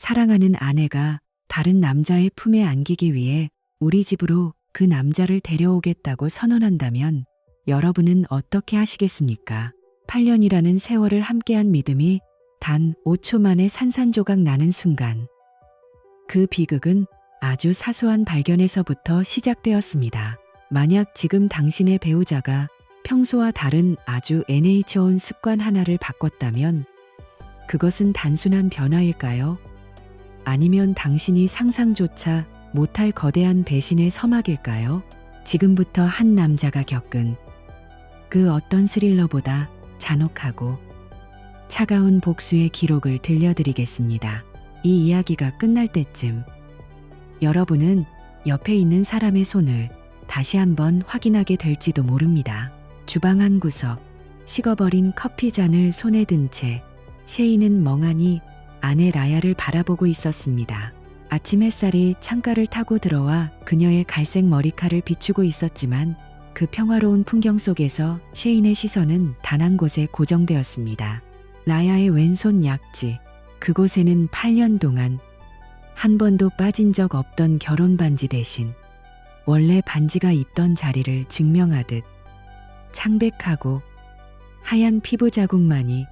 사랑하는 아내가 다른 남자의 품에 안기기 위해 우리 집으로 그 남자를 데려오겠다고 선언한다면 여러분은 어떻게 하시겠습니까? 8년이라는 세월을 함께한 믿음이 단 5초 만에 산산조각 나는 순간, 그 비극은 아주 사소한 발견에서부터 시작되었습니다. 만약 지금 당신의 배우자가 평소와 다른 아주 NH온 습관 하나를 바꿨다면 그것은 단순한 변화일까요? 아니면 당신이 상상조차 못할 거대한 배신의 서막일까요? 지금부터 한 남자가 겪은 그 어떤 스릴러보다 잔혹하고 차가운 복수의 기록을 들려드리겠습니다. 이 이야기가 끝날 때쯤 여러분은 옆에 있는 사람의 손을 다시 한번 확인하게 될지도 모릅니다. 주방 한 구석, 식어버린 커피잔을 손에 든 채 셰이는 멍하니 아내 라야를 바라보고 있었습니다. 아침 햇살이 창가를 타고 들어와 그녀의 갈색 머리칼을 비추고 있었지만 그 평화로운 풍경 속에서 셰인의 시선은 단 한 곳에 고정되었습니다. 라야의 왼손 약지, 그곳에는 8년 동안 한 번도 빠진 적 없던 결혼 반지 대신 원래 반지가 있던 자리를 증명하듯 창백하고 하얀 피부 자국만이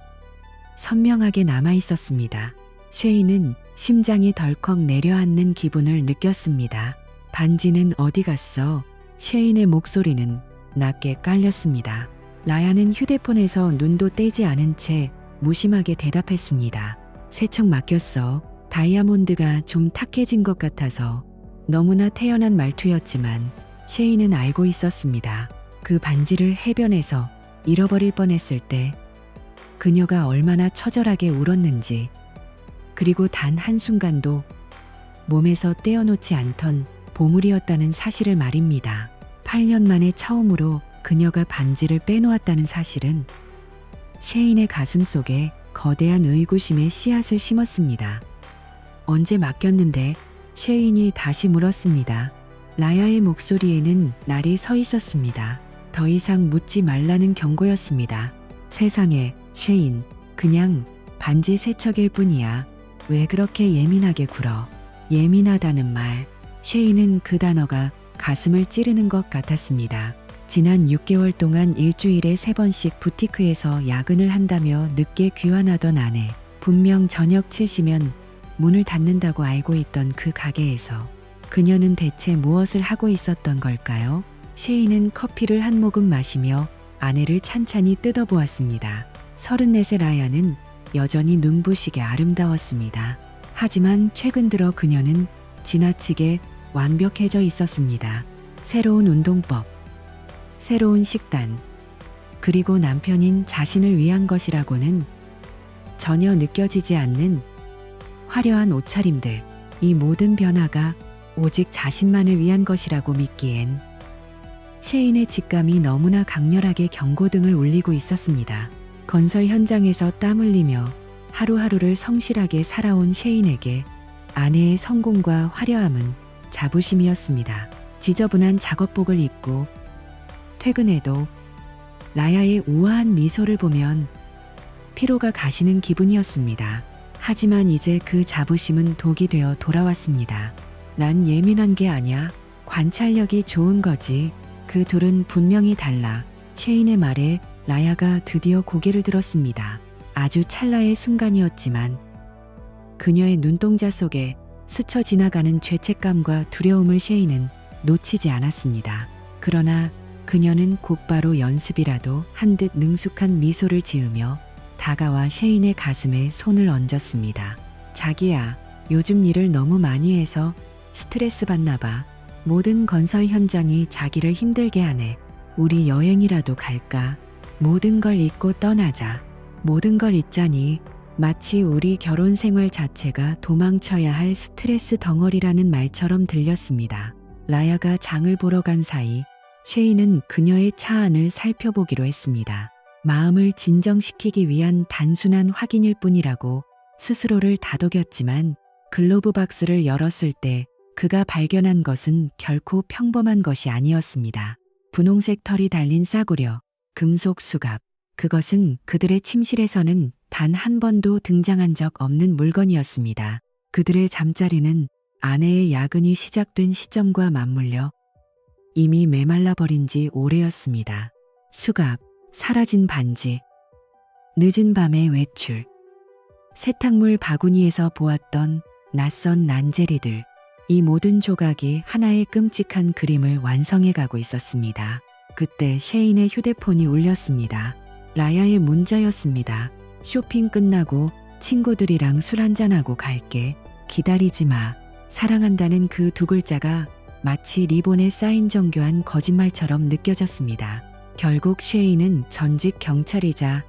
선명하게 남아 있었습니다. 셰이는 심장이 덜컥 내려앉는 기분을 느꼈습니다. 반지는 어디 갔어? 셰인의 목소리는 낮게 깔렸습니다. 라야는 휴대폰에서 눈도 떼지 않은 채 무심하게 대답했습니다. 세척 맡겼어. 다이아몬드가 좀 탁해진 것 같아서. 너무나 태연한 말투였지만 셰이는 알고 있었습니다. 그 반지를 해변에서 잃어버릴 뻔했을 때 그녀가 얼마나 처절하게 울었는지, 그리고 단 한순간도 몸에서 떼어놓지 않던 보물이었다는 사실을 말입니다. 8년 만에 처음으로 그녀가 반지를 빼놓았다는 사실은 셰인의 가슴 속에 거대한 의구심의 씨앗을 심었습니다. 언제 맡겼는데? 셰인이 다시 물었습니다. 라야의 목소리에는 날이 서 있었습니다. 더 이상 묻지 말라는 경고였습니다. 세상에, 셰인, 그냥 반지 세척일 뿐이야. 왜 그렇게 예민하게 굴어? 예민하다는 말. 셰인은 그 단어가 가슴을 찌르는 것 같았습니다. 지난 6개월 동안 일주일에 3번씩 부티크에서 야근을 한다며 늦게 귀환하던 아내. 분명 저녁 7시면 문을 닫는다고 알고 있던 그 가게에서 그녀는 대체 무엇을 하고 있었던 걸까요? 셰인은 커피를 한 모금 마시며 아내를 찬찬히 뜯어보았습니다. 34세 라야는 여전히 눈부시게 아름다웠습니다. 하지만 최근 들어 그녀는 지나치게 완벽해져 있었습니다. 새로운 운동법, 새로운 식단, 그리고 남편인 자신을 위한 것이라고는 전혀 느껴지지 않는 화려한 옷차림들, 이 모든 변화가 오직 자신만을 위한 것이라고 믿기엔 셰인의 직감이 너무나 강렬하게 경고등을 울리고 있었습니다. 건설 현장에서 땀 흘리며 하루하루를 성실하게 살아온 셰인에게 아내의 성공과 화려함은 자부심이었습니다. 지저분한 작업복을 입고 퇴근해도 라야의 우아한 미소를 보면 피로가 가시는 기분이었습니다. 하지만 이제 그 자부심은 독이 되어 돌아왔습니다. 난 예민한 게 아냐. 관찰력이 좋은 거지. 그 둘은 분명히 달라. 셰인의 말에 라야가 드디어 고개를 들었습니다. 아주 찰나의 순간이었지만 그녀의 눈동자 속에 스쳐 지나가는 죄책감과 두려움을 셰인은 놓치지 않았습니다. 그러나 그녀는 곧바로 연습이라도 한 듯 능숙한 미소를 지으며 다가와 셰인의 가슴에 손을 얹었습니다. 자기야, 요즘 일을 너무 많이 해서 스트레스 받나 봐. 모든 건설 현장이 자기를 힘들게 하네. 우리 여행이라도 갈까? 모든 걸 잊고 떠나자. 모든 걸 잊자니 마치 우리 결혼 생활 자체가 도망쳐야 할 스트레스 덩어리라는 말처럼 들렸습니다. 라야가 장을 보러 간 사이 셰인은 그녀의 차 안을 살펴보기로 했습니다. 마음을 진정시키기 위한 단순한 확인일 뿐이라고 스스로를 다독였지만 글로브 박스를 열었을 때 그가 발견한 것은 결코 평범한 것이 아니었습니다. 분홍색 털이 달린 싸구려, 금속 수갑. 그것은 그들의 침실에서는 단 한 번도 등장한 적 없는 물건이었습니다. 그들의 잠자리는 아내의 야근이 시작된 시점과 맞물려 이미 메말라 버린 지 오래였습니다. 수갑, 사라진 반지, 늦은 밤의 외출, 세탁물 바구니에서 보았던 낯선 난제리들, 이 모든 조각이 하나의 끔찍한 그림을 완성해 가고 있었습니다. 그때 셰인의 휴대폰이 울렸습니다. 라야의 문자였습니다. 쇼핑 끝나고 친구들이랑 술 한잔하고 갈게. 기다리지 마. 사랑한다는 그 두 글자가 마치 리본에 쌓인 정교한 거짓말처럼 느껴졌습니다. 결국 셰인은 전직 경찰이자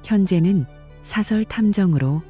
현재는 사설 탐정으로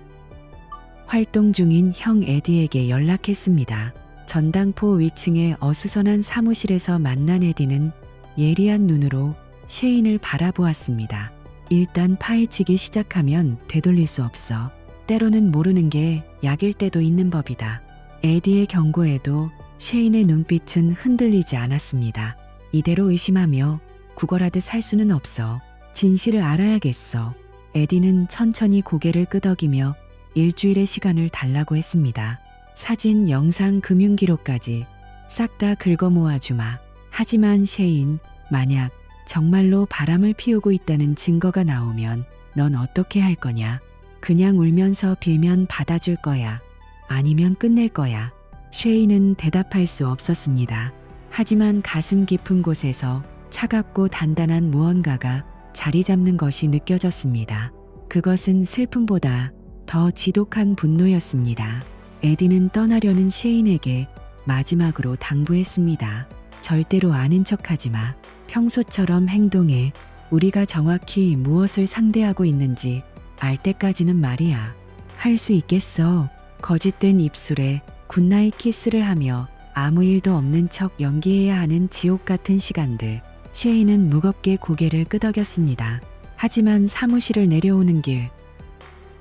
활동 중인 형 에디에게 연락했습니다. 전당포 위층의 어수선한 사무실에서 만난 에디는 예리한 눈으로 셰인을 바라보았습니다. 일단 파헤치기 시작하면 되돌릴 수 없어. 때로는 모르는 게 약일 때도 있는 법이다. 에디의 경고에도 셰인의 눈빛은 흔들리지 않았습니다. 이대로 의심하며 구걸하듯 살 수는 없어. 진실을 알아야겠어. 에디는 천천히 고개를 끄덕이며 일주일의 시간을 달라고 했습니다. 사진, 영상, 금융기록까지 싹 다 긁어 모아주마. 하지만 셰인, 만약 정말로 바람을 피우고 있다는 증거가 나오면 넌 어떻게 할 거냐? 그냥 울면서 빌면 받아줄 거야. 아니면 끝낼 거야. 셰인은 대답할 수 없었습니다. 하지만 가슴 깊은 곳에서 차갑고 단단한 무언가가 자리 잡는 것이 느껴졌습니다. 그것은 슬픔보다 더 지독한 분노였습니다. 에디는 떠나려는 셰인에게 마지막으로 당부했습니다. 절대로 아는 척하지 마. 평소처럼 행동해. 우리가 정확히 무엇을 상대하고 있는지 알 때까지는 말이야. 할 수 있겠어. 거짓된 입술에 굿나잇 키스를 하며 아무 일도 없는 척 연기해야 하는 지옥 같은 시간들. 셰인은 무겁게 고개를 끄덕였습니다. 하지만 사무실을 내려오는 길,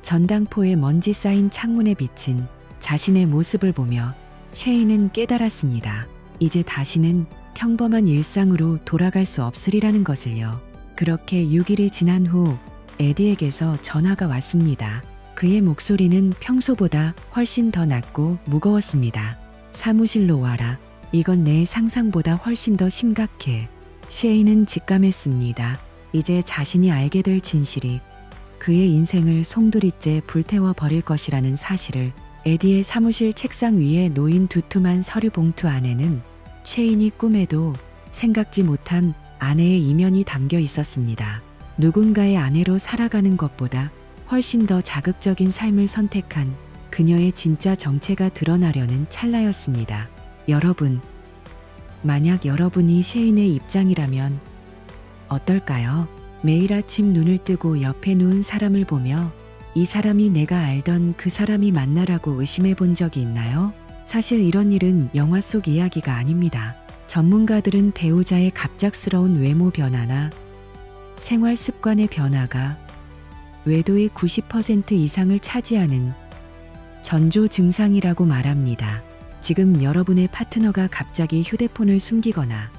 전당포에 먼지 쌓인 창문에 비친 자신의 모습을 보며 셰인은 깨달았습니다. 이제 다시는 평범한 일상으로 돌아갈 수 없으리라는 것을요. 그렇게 6일이 지난 후 에디에게서 전화가 왔습니다. 그의 목소리는 평소보다 훨씬 더 낮고 무거웠습니다. 사무실로 와라. 이건 내 상상보다 훨씬 더 심각해. 셰인은 직감했습니다. 이제 자신이 알게 될 진실이 그의 인생을 송두리째 불태워 버릴 것이라는 사실을. 에디의 사무실 책상 위에 놓인 두툼한 서류 봉투 안에는 셰인이 꿈에도 생각지 못한 아내의 이면이 담겨 있었습니다. 누군가의 아내로 살아가는 것보다 훨씬 더 자극적인 삶을 선택한 그녀의 진짜 정체가 드러나려는 찰나였습니다. 여러분, 만약 여러분이 셰인의 입장이라면 어떨까요? 매일 아침 눈을 뜨고 옆에 누운 사람을 보며 이 사람이 내가 알던 그 사람이 맞나라고 의심해 본 적이 있나요? 사실 이런 일은 영화 속 이야기가 아닙니다. 전문가들은 배우자의 갑작스러운 외모 변화나 생활 습관의 변화가 외도의 90% 이상을 차지하는 전조 증상이라고 말합니다. 지금 여러분의 파트너가 갑자기 휴대폰을 숨기거나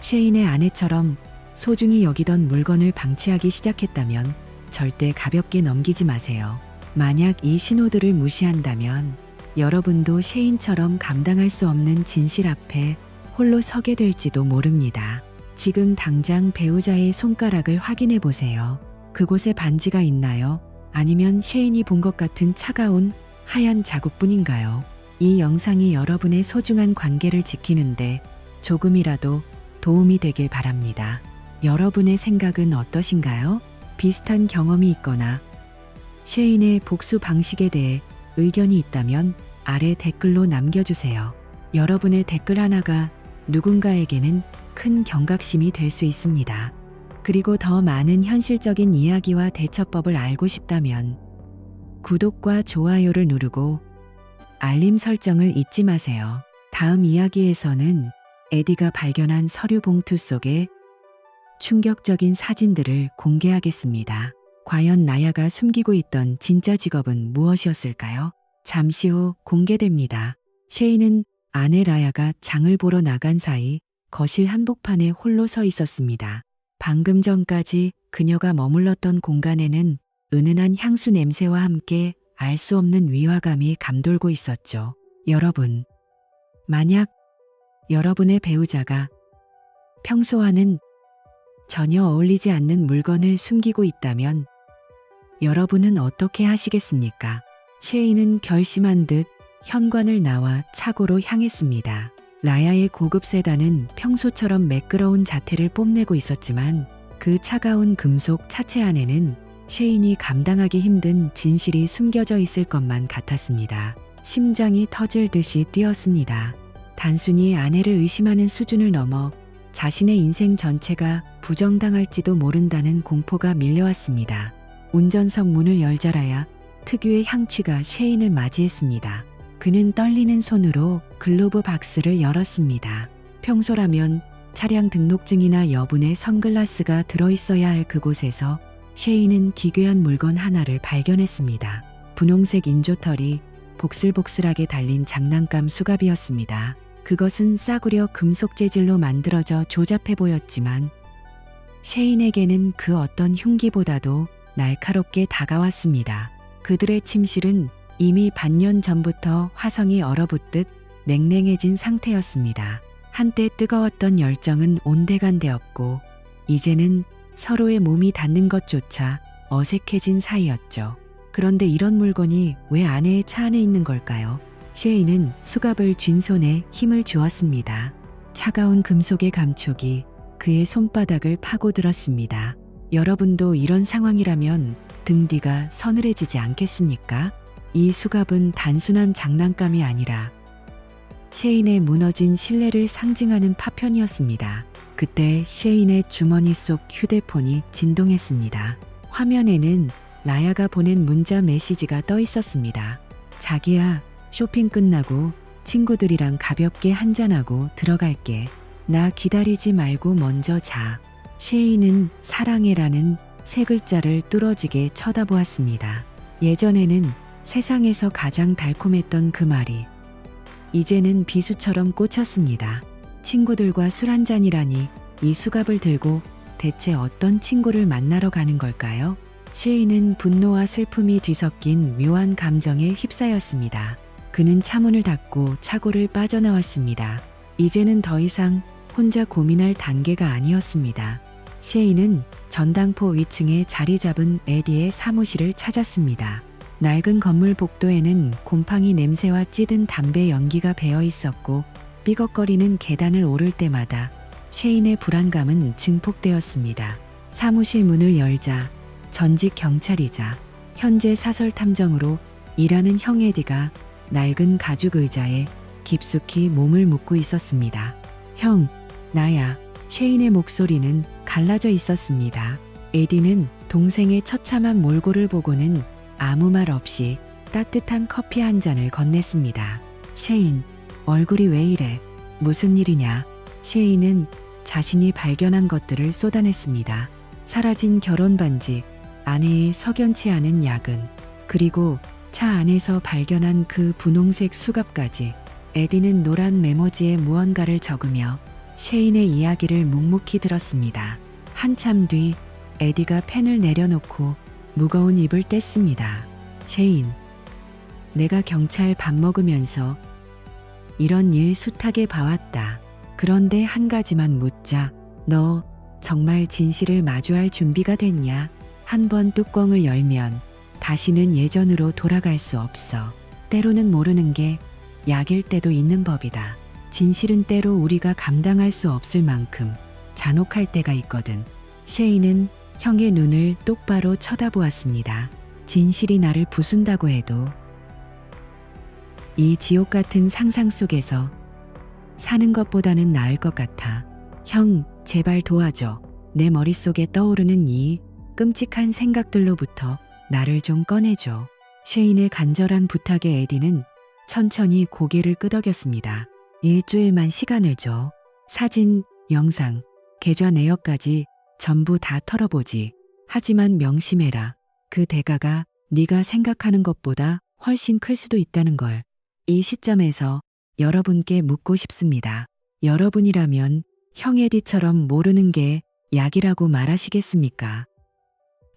셰인의 아내처럼 소중히 여기던 물건을 방치하기 시작했다면 절대 가볍게 넘기지 마세요. 만약 이 신호들을 무시한다면 여러분도 셰인처럼 감당할 수 없는 진실 앞에 홀로 서게 될지도 모릅니다. 지금 당장 배우자의 손가락을 확인해 보세요. 그곳에 반지가 있나요? 아니면 셰인이 본 것 같은 차가운 하얀 자국뿐인가요? 이 영상이 여러분의 소중한 관계를 지키는데 조금이라도 도움이 되길 바랍니다. 여러분의 생각은 어떠신가요? 비슷한 경험이 있거나 셰인의 복수 방식에 대해 의견이 있다면 아래 댓글로 남겨주세요. 여러분의 댓글 하나가 누군가에게는 큰 경각심이 될 수 있습니다. 그리고 더 많은 현실적인 이야기와 대처법을 알고 싶다면 구독과 좋아요를 누르고 알림 설정을 잊지 마세요. 다음 이야기에서는 에디가 발견한 서류 봉투 속에 충격적인 사진들을 공개하겠습니다. 과연 나야가 숨기고 있던 진짜 직업은 무엇이었을까요? 잠시 후 공개됩니다. 셰인은 아내 라야가 장을 보러 나간 사이 거실 한복판에 홀로 서 있었습니다. 방금 전까지 그녀가 머물렀던 공간에는 은은한 향수 냄새와 함께 알 수 없는 위화감이 감돌고 있었죠. 여러분, 만약 여러분의 배우자가 평소와는 전혀 어울리지 않는 물건을 숨기고 있다면 여러분은 어떻게 하시겠습니까? 쉐이는 결심한 듯 현관을 나와 차고로 향했습니다. 라야의 고급 세단은 평소처럼 매끄러운 자태를 뽐내고 있었지만 그 차가운 금속 차체 안에는 쉐인이 감당하기 힘든 진실이 숨겨져 있을 것만 같았습니다. 심장이 터질 듯이 뛰었습니다. 단순히 아내를 의심하는 수준을 넘어 자신의 인생 전체가 부정당할지도 모른다는 공포가 밀려왔습니다. 운전석 문을 열자라야 특유의 향취가 쉐인을 맞이했습니다. 그는 떨리는 손으로 글로브 박스를 열었습니다. 평소라면 차량 등록증이나 여분의 선글라스가 들어있어야 할 그곳에서 쉐인은 기괴한 물건 하나를 발견했습니다. 분홍색 인조털이 복슬복슬하게 달린 장난감 수갑이었습니다. 그것은 싸구려 금속 재질로 만들어져 조잡해 보였지만 쉐인에게는 그 어떤 흉기보다도 날카롭게 다가왔습니다. 그들의 침실은 이미 반년 전부터 화성이 얼어붙듯 냉랭해진 상태였습니다. 한때 뜨거웠던 열정은 온데간데없고 이제는 서로의 몸이 닿는 것조차 어색해진 사이였죠. 그런데 이런 물건이 왜 아내의 차 안에 있는 걸까요? 쉐이는 수갑을 쥔 손에 힘을 주었습니다. 차가운 금속의 감촉이 그의 손바닥을 파고들었습니다. 여러분도 이런 상황이라면 등 뒤가 서늘해지지 않겠습니까? 이 수갑은 단순한 장난감이 아니라 쉐인의 무너진 신뢰를 상징하는 파편이었습니다. 그때 쉐인의 주머니 속 휴대폰이 진동했습니다. 화면에는 라야가 보낸 문자 메시지가 떠 있었습니다. 자기야, 쇼핑 끝나고 친구들이랑 가볍게 한잔하고 들어갈게. 나 기다리지 말고 먼저 자. 쉐인은 사랑해라는 세 글자를 뚫어지게 쳐다보았습니다. 예전에는 세상에서 가장 달콤했던 그 말이 이제는 비수처럼 꽂혔습니다. 친구들과 술 한잔이라니 이 수갑을 들고 대체 어떤 친구를 만나러 가는 걸까요? 쉐이는 분노와 슬픔이 뒤섞인 묘한 감정에 휩싸였습니다. 그는 차문을 닫고 차고를 빠져나왔습니다. 이제는 더 이상 혼자 고민할 단계가 아니었습니다. 쉐이는 전당포 위층에 자리 잡은 에디의 사무실을 찾았습니다. 낡은 건물 복도에는 곰팡이 냄새와 찌든 담배 연기가 배어 있었고 삐걱거리는 계단을 오를 때마다 쉐인의 불안감은 증폭되었습니다. 사무실 문을 열자 전직 경찰이자 현재 사설 탐정으로 일하는 형 에디가 낡은 가죽 의자에 깊숙이 몸을 묻고 있었습니다. 형, 나야. 쉐인의 목소리는 갈라져 있었습니다. 에디는 동생의 처참한 몰골을 보고는 아무 말 없이 따뜻한 커피 한 잔을 건넸습니다. 쉐인, 얼굴이 왜 이래? 무슨 일이냐? 쉐인은 자신이 발견한 것들을 쏟아냈습니다. 사라진 결혼 반지, 아내의 석연치 않은 야근, 그리고 차 안에서 발견한 그 분홍색 수갑까지. 에디는 노란 메모지에 무언가를 적으며 쉐인의 이야기를 묵묵히 들었습니다. 한참 뒤 에디가 펜을 내려놓고 무거운 입을 뗐습니다. 쉐인, 내가 경찰 밥 먹으면서 이런 일 숱하게 봐왔다. 그런데 한 가지만 묻자. 너 정말 진실을 마주할 준비가 됐냐? 한 번 뚜껑을 열면 다시는 예전으로 돌아갈 수 없어. 때로는 모르는 게 약일 때도 있는 법이다. 진실은 때로 우리가 감당할 수 없을 만큼 잔혹할 때가 있거든. 쉐이는 형의 눈을 똑바로 쳐다보았습니다. 진실이 나를 부순다고 해도 이 지옥 같은 상상 속에서 사는 것보다는 나을 것 같아. 형, 제발 도와줘. 내 머릿속에 떠오르는 이 끔찍한 생각들로부터 나를 좀 꺼내줘. 쉐인의 간절한 부탁에 에디는 천천히 고개를 끄덕였습니다. 일주일만 시간을 줘. 사진, 영상, 계좌 내역까지 전부 다 털어보지. 하지만 명심해라. 그 대가가 네가 생각하는 것보다 훨씬 클 수도 있다는 걸. 이 시점에서 여러분께 묻고 싶습니다. 여러분이라면 형 에디처럼 모르는 게 약이라고 말하시겠습니까?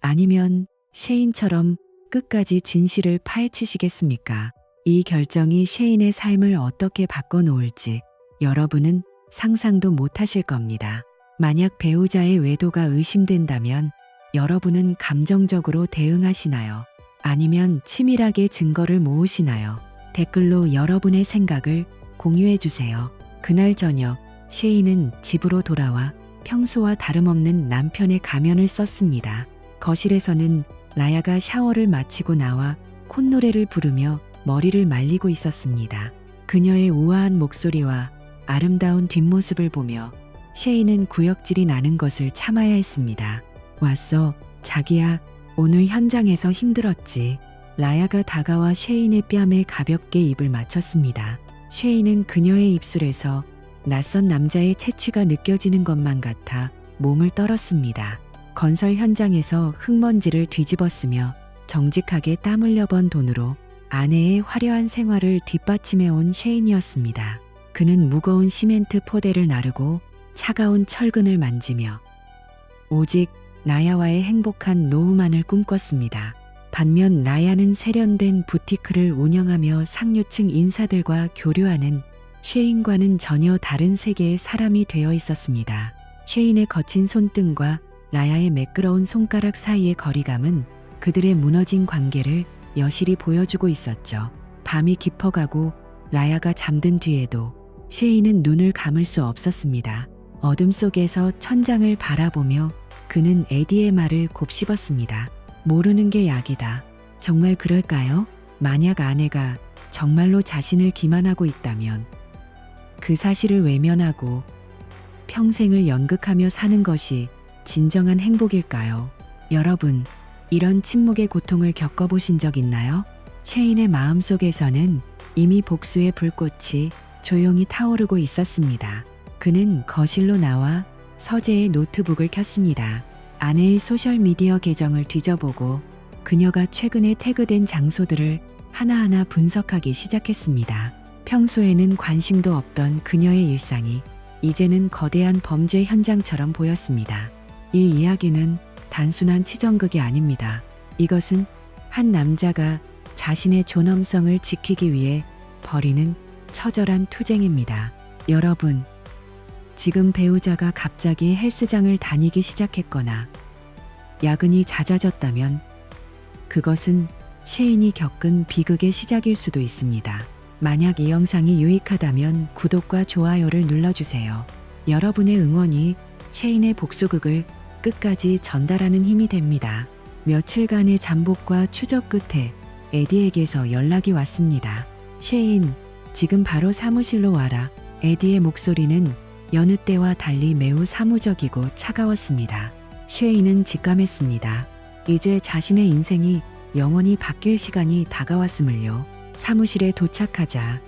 아니면 쉐인처럼 끝까지 진실을 파헤치시겠습니까? 이 결정이 셰인의 삶을 어떻게 바꿔놓을지 여러분은 상상도 못하실 겁니다. 만약 배우자의 외도가 의심된다면 여러분은 감정적으로 대응하시나요? 아니면 치밀하게 증거를 모으시나요? 댓글로 여러분의 생각을 공유해주세요. 그날 저녁, 셰인은 집으로 돌아와 평소와 다름없는 남편의 가면을 썼습니다. 거실에서는 라야가 샤워를 마치고 나와 콧노래를 부르며 머리를 말리고 있었습니다. 그녀의 우아한 목소리와 아름다운 뒷모습을 보며 셰인은 구역질이 나는 것을 참아야 했습니다. 왔어, 자기야. 오늘 현장에서 힘들었지. 라야가 다가와 셰인의 뺨에 가볍게 입을 맞췄습니다. 셰인은 그녀의 입술에서 낯선 남자의 채취가 느껴지는 것만 같아 몸을 떨었습니다. 건설 현장에서 흙먼지를 뒤집어쓰며 정직하게 땀 흘려 번 돈으로 아내의 화려한 생활을 뒷받침해 온 셰인이었습니다. 그는 무거운 시멘트 포대를 나르고 차가운 철근을 만지며 오직 라야와의 행복한 노후만을 꿈꿨습니다. 반면 라야는 세련된 부티크를 운영하며 상류층 인사들과 교류하는 셰인과는 전혀 다른 세계의 사람이 되어 있었습니다. 셰인의 거친 손등과 라야의 매끄러운 손가락 사이의 거리감은 그들의 무너진 관계를 여실히 보여주고 있었죠. 밤이 깊어가고 라야가 잠든 뒤에도 셰인은 눈을 감을 수 없었습니다. 어둠 속에서 천장을 바라보며 그는 에디의 말을 곱씹었습니다. 모르는 게 약이다. 정말 그럴까요? 만약 아내가 정말로 자신을 기만하고 있다면 그 사실을 외면하고 평생을 연극하며 사는 것이 진정한 행복일까요? 여러분, 이런 침묵의 고통을 겪어보신 적 있나요? 셰인의 마음속에서는 이미 복수의 불꽃이 조용히 타오르고 있었습니다. 그는 거실로 나와 서재의 노트북을 켰습니다. 아내의 소셜미디어 계정을 뒤져보고 그녀가 최근에 태그된 장소들을 하나하나 분석하기 시작했습니다. 평소에는 관심도 없던 그녀의 일상이 이제는 거대한 범죄 현장처럼 보였습니다. 이 이야기는 단순한 치정극이 아닙니다. 이것은 한 남자가 자신의 존엄성을 지키기 위해 벌이는 처절한 투쟁입니다. 여러분, 지금 배우자가 갑자기 헬스장을 다니기 시작했거나 야근이 잦아졌다면 그것은 셰인이 겪은 비극의 시작일 수도 있습니다. 만약 이 영상이 유익하다면 구독과 좋아요를 눌러주세요. 여러분의 응원이 셰인의 복수극을 끝까지 전달하는 힘이 됩니다. 며칠간의 잠복과 추적 끝에 에디에게서 연락이 왔습니다. 셰인, 지금 바로 사무실로 와라. 에디의 목소리는 여느 때와 달리 매우 사무적이고 차가웠습니다. 셰인은 직감했습니다. 이제 자신의 인생이 영원히 바뀔 시간이 다가왔음을요. 사무실에 도착하자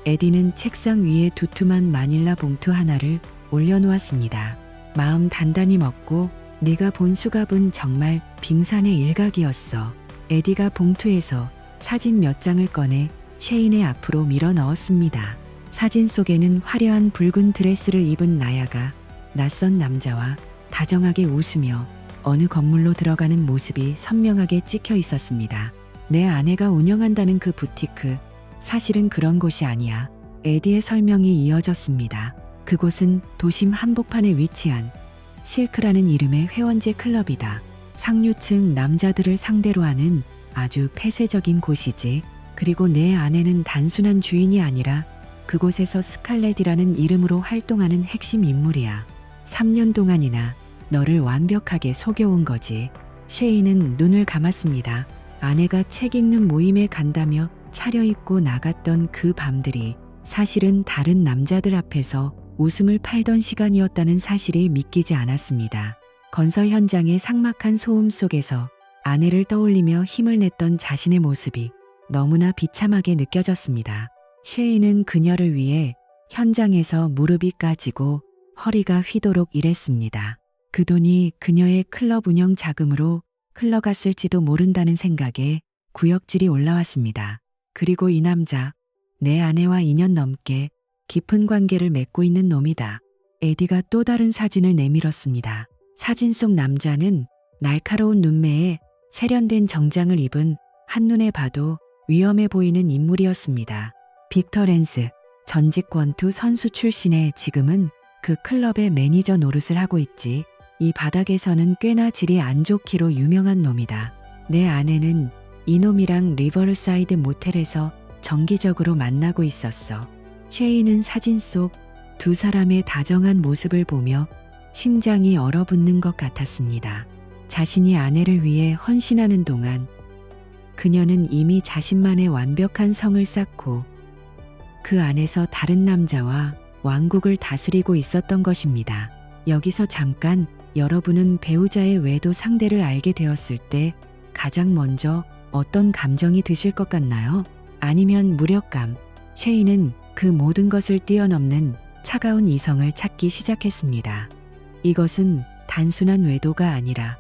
에디는 책상 위에 두툼한 마닐라 봉투 하나를 올려놓았습니다. 마음 단단히 먹고 네가 본 수갑은 정말 빙산의 일각이었어. 에디가 봉투에서 사진 몇 장을 꺼내 셰인의 앞으로 밀어 넣었습니다. 사진 속에는 화려한 붉은 드레스를 입은 라야가 낯선 남자와 다정하게 웃으며 어느 건물로 들어가는 모습이 선명하게 찍혀 있었습니다. 내 아내가 운영한다는 그 부티크, 사실은 그런 곳이 아니야. 에디의 설명이 이어졌습니다. 그곳은 도심 한복판에 위치한 실크라는 이름의 회원제 클럽이다. 상류층 남자들을 상대로 하는 아주 폐쇄적인 곳이지. 그리고 내 아내는 단순한 주인이 아니라 그곳에서 스칼렛이라는 이름으로 활동하는 핵심 인물이야. 3년 동안이나 너를 완벽하게 속여온 거지. 셰인은 눈을 감았습니다. 아내가 책 읽는 모임에 간다며 차려입고 나갔던 그 밤들이 사실은 다른 남자들 앞에서 웃음을 팔던 시간이었다는 사실이 믿기지 않았습니다. 건설 현장의 삭막한 소음 속에서 아내를 떠올리며 힘을 냈던 자신의 모습이 너무나 비참하게 느껴졌습니다. 셰인은 그녀를 위해 현장에서 무릎이 까지고 허리가 휘도록 일했습니다. 그 돈이 그녀의 클럽 운영 자금으로 흘러갔을지도 모른다는 생각에 구역질이 올라왔습니다. 그리고 이 남자, 내 아내와 2년 넘게 깊은 관계를 맺고 있는 놈이다. 에디가 또 다른 사진을 내밀었습니다. 사진 속 남자는 날카로운 눈매에 세련된 정장을 입은 한눈에 봐도 위험해 보이는 인물이었습니다. 빅터 랜스, 전직 권투 선수 출신의 지금은 그 클럽의 매니저 노릇을 하고 있지. 이 바닥에서는 꽤나 질이 안 좋기로 유명한 놈이다. 내 아내는 이놈이랑 리버사이드 모텔에서 정기적으로 만나고 있었어. 쉐이는 사진 속 두 사람의 다정한 모습을 보며 심장이 얼어붙는 것 같았습니다. 자신이 아내를 위해 헌신하는 동안 그녀는 이미 자신만의 완벽한 성을 쌓고 그 안에서 다른 남자와 왕국을 다스리고 있었던 것입니다. 여기서 잠깐 여러분은 배우자의 외도 상대를 알게 되었을 때 가장 먼저 어떤 감정이 드실 것 같나요? 아니면 무력감? 쉐이는 그 모든 것을 뛰어넘는 차가운 이성을 찾기 시작했습니다. 이것은 단순한 외도가 아니라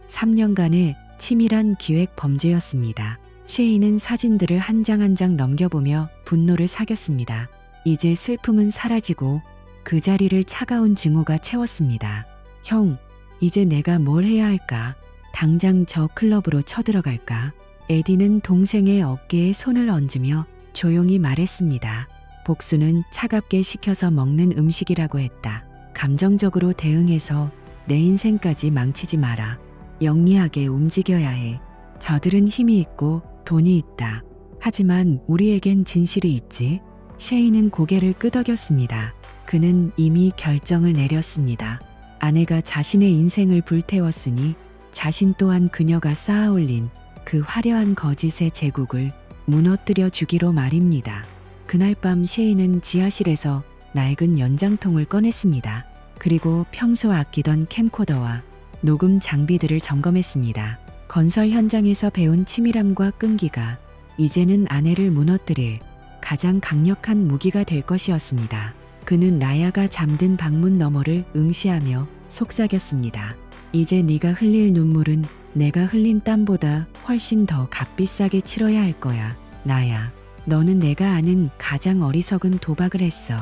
3년간의 치밀한 기획 범죄였습니다. 쉐이는 사진들을 한 장 한 장 넘겨보며 분노를 사겼습니다. 이제 슬픔은 사라지고 그 자리를 차가운 증오가 채웠습니다. 형, 이제 내가 뭘 해야 할까? 당장 저 클럽으로 쳐들어갈까? 에디는 동생의 어깨에 손을 얹으며 조용히 말했습니다. 복수는 차갑게 식혀서 먹는 음식이라고 했다. 감정적으로 대응해서 내 인생까지 망치지 마라. 영리하게 움직여야 해. 저들은 힘이 있고 돈이 있다. 하지만 우리에겐 진실이 있지. 쉐이는 고개를 끄덕였습니다. 그는 이미 결정을 내렸습니다. 아내가 자신의 인생을 불태웠으니 자신 또한 그녀가 쌓아올린 그 화려한 거짓의 제국을 무너뜨려 주기로 말입니다. 그날 밤 쉐이는 지하실에서 낡은 연장통을 꺼냈습니다. 그리고 평소 아끼던 캠코더와 녹음 장비들을 점검했습니다. 건설 현장에서 배운 치밀함과 끈기가 이제는 아내를 무너뜨릴 가장 강력한 무기가 될 것이었습니다. 그는 라야가 잠든 방문 너머를 응시하며 속삭였습니다. 이제 네가 흘릴 눈물은 내가 흘린 땀보다 훨씬 더 값비싸게 치러야 할 거야. 나야. 너는 내가 아는 가장 어리석은 도박을 했어.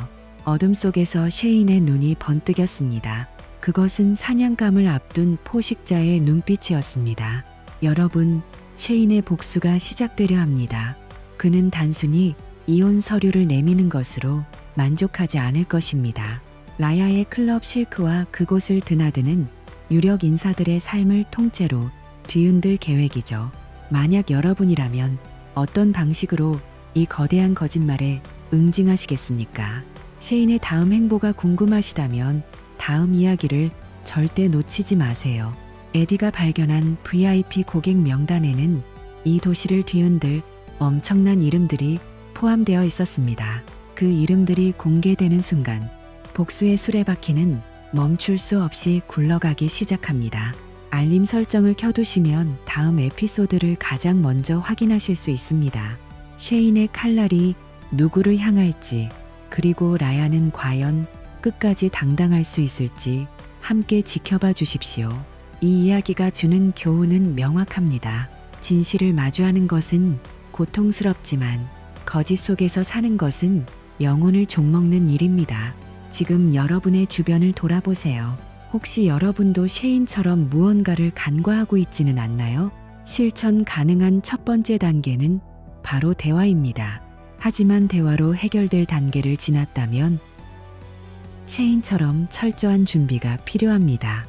어둠 속에서 쉐인의 눈이 번뜩였습니다. 그것은 사냥감을 앞둔 포식자의 눈빛이었습니다. 여러분, 쉐인의 복수가 시작되려 합니다. 그는 단순히 이혼 서류를 내미는 것으로 만족하지 않을 것입니다. 라야의 클럽 실크와 그곳을 드나드는 유력 인사들의 삶을 통째로 뒤흔들 계획이죠. 만약 여러분이라면 어떤 방식으로 이 거대한 거짓말에 응징하시겠습니까? 쉐인의 다음 행보가 궁금하시다면 다음 이야기를 절대 놓치지 마세요. 에디가 발견한 VIP 고객 명단에는 이 도시를 뒤흔들 엄청난 이름들이 포함되어 있었습니다. 그 이름들이 공개되는 순간 복수의 수레바퀴는 멈출 수 없이 굴러가기 시작합니다. 알림 설정을 켜두시면 다음 에피소드를 가장 먼저 확인하실 수 있습니다. 쉐인의 칼날이 누구를 향할지, 그리고 라야는 과연 끝까지 당당할 수 있을지 함께 지켜봐 주십시오. 이 이야기가 주는 교훈은 명확합니다. 진실을 마주하는 것은 고통스럽지만 거짓 속에서 사는 것은 영혼을 좀먹는 일입니다. 지금 여러분의 주변을 돌아보세요. 혹시 여러분도 쉐인처럼 무언가를 간과하고 있지는 않나요? 실천 가능한 첫 번째 단계는 바로 대화입니다. 하지만 대화로 해결될 단계를 지났다면 쉐인처럼 철저한 준비가 필요합니다.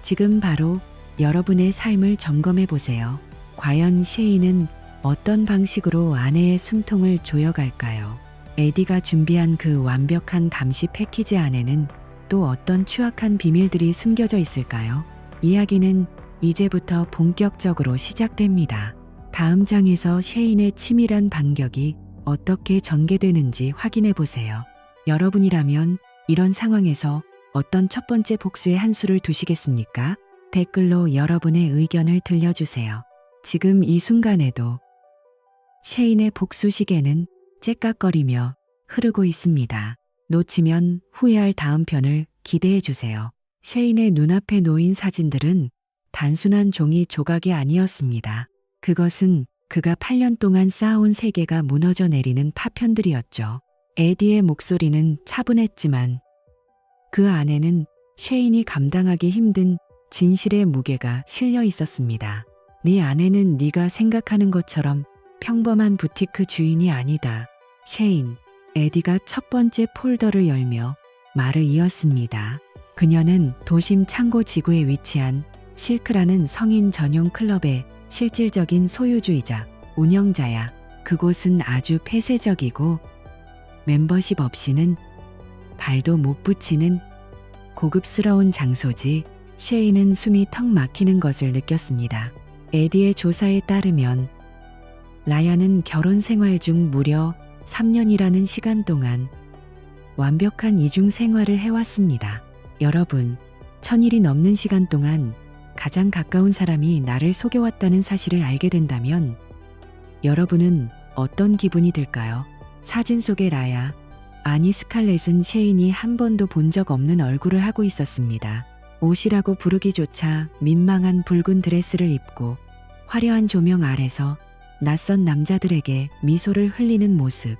지금 바로 여러분의 삶을 점검해 보세요. 과연 쉐인은 어떤 방식으로 아내의 숨통을 조여갈까요? 에디가 준비한 그 완벽한 감시 패키지 안에는 또 어떤 추악한 비밀들이 숨겨져 있을까요? 이야기는 이제부터 본격적으로 시작됩니다. 다음 장에서 쉐인의 치밀한 반격이 어떻게 전개되는지 확인해 보세요. 여러분이라면 이런 상황에서 어떤 첫 번째 복수의 한 수를 두시겠습니까? 댓글로 여러분의 의견을 들려주세요. 지금 이 순간에도 쉐인의 복수 시계는 째깍거리며 흐르고 있습니다. 놓치면 후회할 다음 편을 기대해 주세요. 쉐인의 눈앞에 놓인 사진들은 단순한 종이 조각이 아니었습니다. 그것은 그가 8년 동안 쌓아온 세계가 무너져 내리는 파편들이었죠. 에디의 목소리는 차분했지만 그 안에는 쉐인이 감당하기 힘든 진실의 무게가 실려 있었습니다. 네 아내는 네가 생각하는 것처럼 평범한 부티크 주인이 아니다. 셰인, 에디가 첫 번째 폴더를 열며 말을 이었습니다. 그녀는 도심 창고 지구에 위치한 실크라는 성인 전용 클럽의 실질적인 소유주이자 운영자야. 그곳은 아주 폐쇄적이고 멤버십 없이는 발도 못 붙이는 고급스러운 장소지. 셰인은 숨이 턱 막히는 것을 느꼈습니다. 에디의 조사에 따르면 라야는 결혼 생활 중 무려 3년이라는 시간 동안 완벽한 이중 생활을 해왔습니다. 여러분, 1000일이 넘는 시간 동안 가장 가까운 사람이 나를 속여왔다는 사실을 알게 된다면 여러분은 어떤 기분이 들까요? 사진 속의 라야, 아니 스칼렛은 셰인이 한 번도 본 적 없는 얼굴을 하고 있었습니다. 옷이라고 부르기조차 민망한 붉은 드레스를 입고 화려한 조명 아래서 낯선 남자들에게 미소를 흘리는 모습.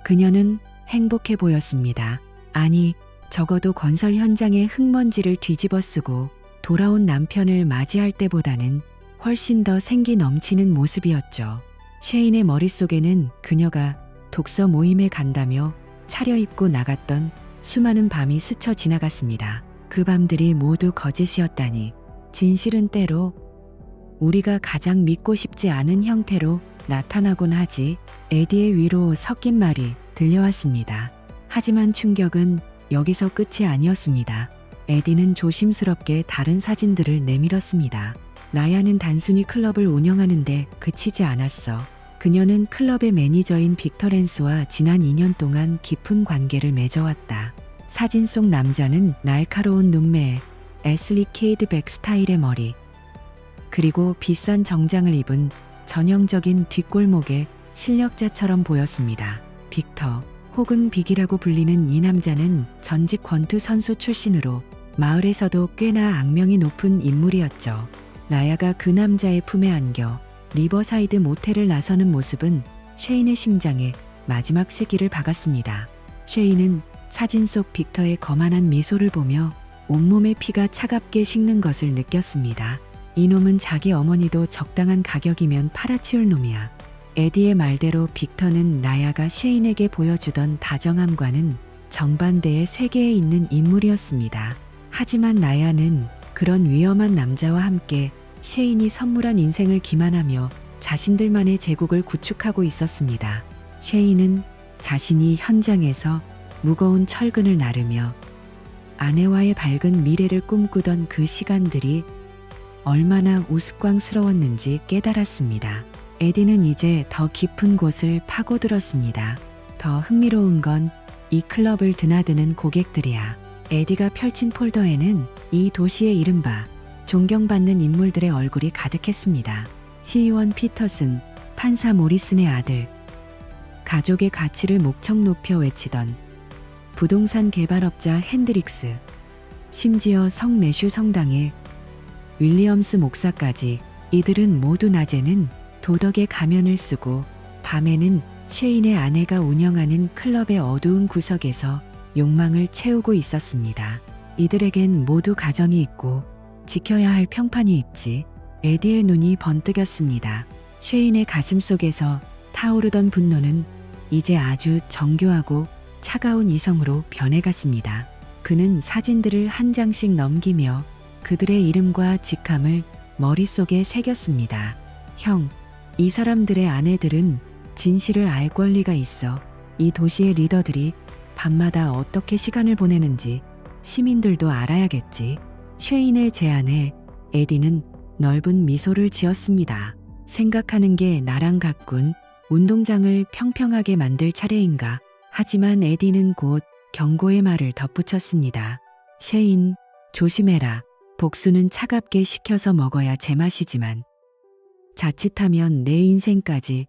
그녀는 행복해 보였습니다. 아니, 적어도 건설 현장의 흙먼지를 뒤집어 쓰고 돌아온 남편을 맞이할 때보다는 훨씬 더 생기 넘치는 모습이었죠. 셰인의 머릿속에는 그녀가 독서 모임에 간다며 차려입고 나갔던 수많은 밤이 스쳐 지나갔습니다. 그 밤들이 모두 거짓이었다니. 진실은 때로 우리가 가장 믿고 싶지 않은 형태로 나타나곤 하지. 에디의 위로 섞인 말이 들려왔습니다. 하지만 충격은 여기서 끝이 아니었습니다. 에디는 조심스럽게 다른 사진들을 내밀었습니다. 라야는 단순히 클럽을 운영하는데 그치지 않았어. 그녀는 클럽의 매니저인 빅터 랜스와 지난 2년 동안 깊은 관계를 맺어왔다. 사진 속 남자는 날카로운 눈매에 애슬리 케이드 백 스타일의 머리, 그리고 비싼 정장을 입은 전형적인 뒷골목의 실력자처럼 보였습니다. 빅터, 혹은 빅이라고 불리는 이 남자는 전직 권투 선수 출신으로 마을에서도 꽤나 악명이 높은 인물이었죠. 라야가 그 남자의 품에 안겨 리버사이드 모텔을 나서는 모습은 셰인의 심장에 마지막 세기를 박았습니다. 셰인은 사진 속 빅터의 거만한 미소를 보며 온몸의 피가 차갑게 식는 것을 느꼈습니다. 이놈은 자기 어머니도 적당한 가격이면 팔아치울 놈이야. 에디의 말대로 빅터는 라야가 셰인에게 보여주던 다정함과는 정반대의 세계에 있는 인물이었습니다. 하지만 라야는 그런 위험한 남자와 함께 셰인이 선물한 인생을 기만하며 자신들만의 제국을 구축하고 있었습니다. 셰인은 자신이 현장에서 무거운 철근을 나르며 아내와의 밝은 미래를 꿈꾸던 그 시간들이 얼마나 우스꽝스러웠는지 깨달았습니다. 에디는 이제 더 깊은 곳을 파고들었습니다. 더 흥미로운 건 이 클럽을 드나드는 고객들이야. 에디가 펼친 폴더에는 이 도시의 이른바 존경받는 인물들의 얼굴이 가득했습니다. 시의원 피터슨, 판사 모리슨의 아들, 가족의 가치를 목청 높여 외치던 부동산 개발업자 핸드릭스, 심지어 성 매슈 성당의 윌리엄스 목사까지. 이들은 모두 낮에는 도덕의 가면을 쓰고 밤에는 셰인의 아내가 운영하는 클럽의 어두운 구석에서 욕망을 채우고 있었습니다. 이들에겐 모두 가정이 있고 지켜야 할 평판이 있지. 에디의 눈이 번뜩였습니다. 셰인의 가슴 속에서 타오르던 분노는 이제 아주 정교하고 차가운 이성으로 변해갔습니다. 그는 사진들을 한 장씩 넘기며 그들의 이름과 직함을 머릿속에 새겼습니다. 형, 이 사람들의 아내들은 진실을 알 권리가 있어. 이 도시의 리더들이 밤마다 어떻게 시간을 보내는지 시민들도 알아야겠지. 셰인의 제안에 에디는 넓은 미소를 지었습니다. 생각하는 게 나랑 같군. 운동장을 평평하게 만들 차례인가. 하지만 에디는 곧 경고의 말을 덧붙였습니다. 셰인, 조심해라. 복수는 차갑게 식혀서 먹어야 제맛이지만 자칫하면 내 인생까지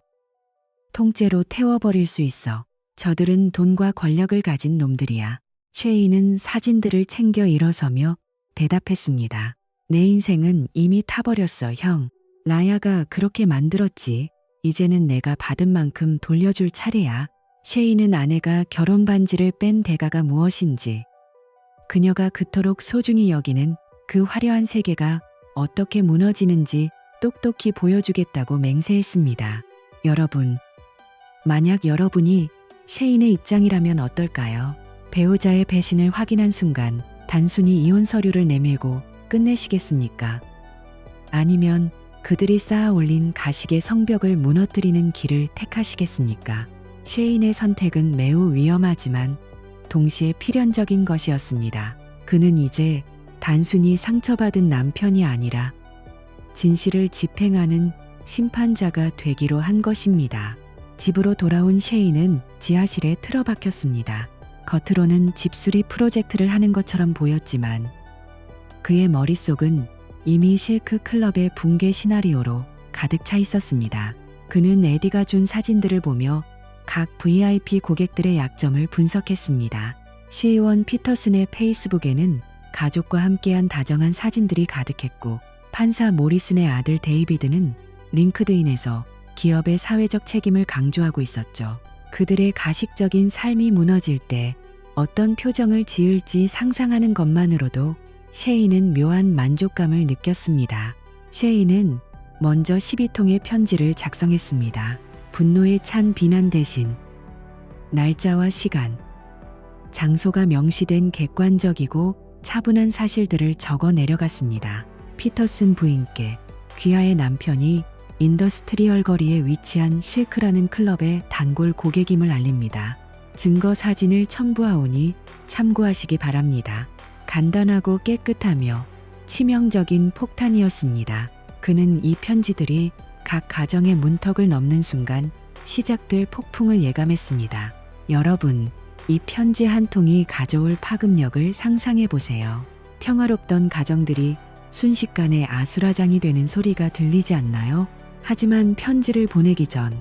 통째로 태워버릴 수 있어. 저들은 돈과 권력을 가진 놈들이야. 셰인은 사진들을 챙겨 일어서며 대답했습니다. 내 인생은 이미 타버렸어, 형. 라야가 그렇게 만들었지. 이제는 내가 받은 만큼 돌려줄 차례야. 셰인은 아내가 결혼 반지를 뺀 대가가 무엇인지, 그녀가 그토록 소중히 여기는 그 화려한 세계가 어떻게 무너지는지 똑똑히 보여주겠다고 맹세했습니다. 여러분, 만약 여러분이 셰인의 입장이라면 어떨까요? 배우자의 배신을 확인한 순간 단순히 이혼 서류를 내밀고 끝내시겠습니까? 아니면 그들이 쌓아 올린 가식의 성벽을 무너뜨리는 길을 택하시겠습니까? 셰인의 선택은 매우 위험하지만 동시에 필연적인 것이었습니다. 그는 이제 단순히 상처받은 남편이 아니라 진실을 집행하는 심판자가 되기로 한 것입니다. 집으로 돌아온 셰인은 지하실에 틀어박혔습니다. 겉으로는 집수리 프로젝트를 하는 것처럼 보였지만 그의 머릿속은 이미 실크 클럽의 붕괴 시나리오로 가득 차 있었습니다. 그는 에디가 준 사진들을 보며 각 VIP 고객들의 약점을 분석했습니다. 시의원 피터슨의 페이스북에는 가족과 함께한 다정한 사진들이 가득했고 판사 모리슨의 아들 데이비드는 링크드인에서 기업의 사회적 책임을 강조하고 있었죠. 그들의 가식적인 삶이 무너질 때 어떤 표정을 지을지 상상하는 것만으로도 셰인은 묘한 만족감을 느꼈습니다. 셰인은 먼저 12통의 편지를 작성했습니다. 분노에 찬 비난 대신 날짜와 시간, 장소가 명시된 객관적이고 차분한 사실들을 적어 내려갔습니다. 피터슨 부인께 귀하의 남편이 인더스트리얼 거리에 위치한 실크라는 클럽의 단골 고객임을 알립니다. 증거 사진을 첨부하오니 참고하시기 바랍니다. 간단하고 깨끗하며 치명적인 폭탄이었습니다. 그는 이 편지들이 각 가정의 문턱을 넘는 순간 시작될 폭풍을 예감했습니다. 여러분, 이 편지 한 통이 가져올 파급력을 상상해 보세요. 평화롭던 가정들이 순식간에 아수라장이 되는 소리가 들리지 않나요? 하지만 편지를 보내기 전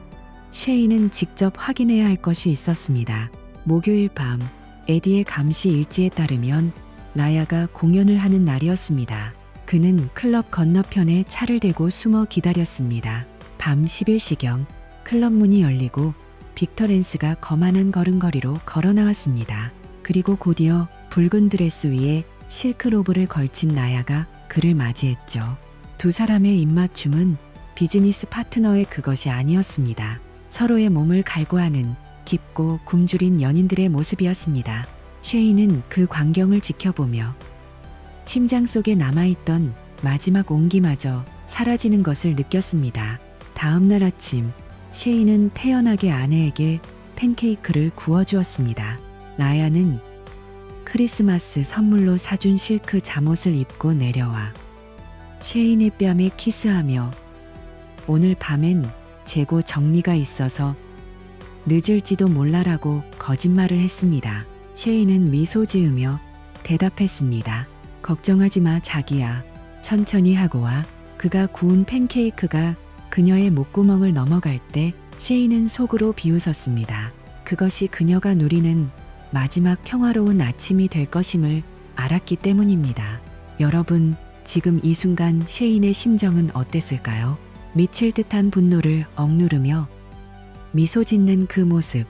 셰인은 직접 확인해야 할 것이 있었습니다. 목요일 밤 에디의 감시 일지에 따르면 라야가 공연을 하는 날이었습니다. 그는 클럽 건너편에 차를 대고 숨어 기다렸습니다. 밤 11시경 클럽 문이 열리고 빅터 랜스가 거만한 걸음걸이로 걸어 나왔습니다. 그리고 곧이어 붉은 드레스 위에 실크 로브를 걸친 라야가 그를 맞이했죠. 두 사람의 입맞춤은 비즈니스 파트너의 그것이 아니었습니다. 서로의 몸을 갈구하는 깊고 굶주린 연인들의 모습이었습니다. 셰인은 그 광경을 지켜보며 심장 속에 남아있던 마지막 온기마저 사라지는 것을 느꼈습니다. 다음 날 아침 셰인은 태연하게 아내에게 팬케이크를 구워주었습니다. 라야는 크리스마스 선물로 사준 실크 잠옷을 입고 내려와 셰인의 뺨에 키스하며 오늘 밤엔 재고 정리가 있어서 늦을지도 몰라라고 거짓말을 했습니다. 셰인은 미소 지으며 대답했습니다. 걱정하지 마 자기야. 천천히 하고 와. 그가 구운 팬케이크가 그녀의 목구멍을 넘어갈 때 셰인은 속으로 비웃었습니다. 그것이 그녀가 누리는 마지막 평화로운 아침이 될 것임을 알았기 때문입니다. 여러분, 지금 이 순간 셰인의 심정은 어땠을까요? 미칠 듯한 분노를 억누르며 미소 짓는 그 모습,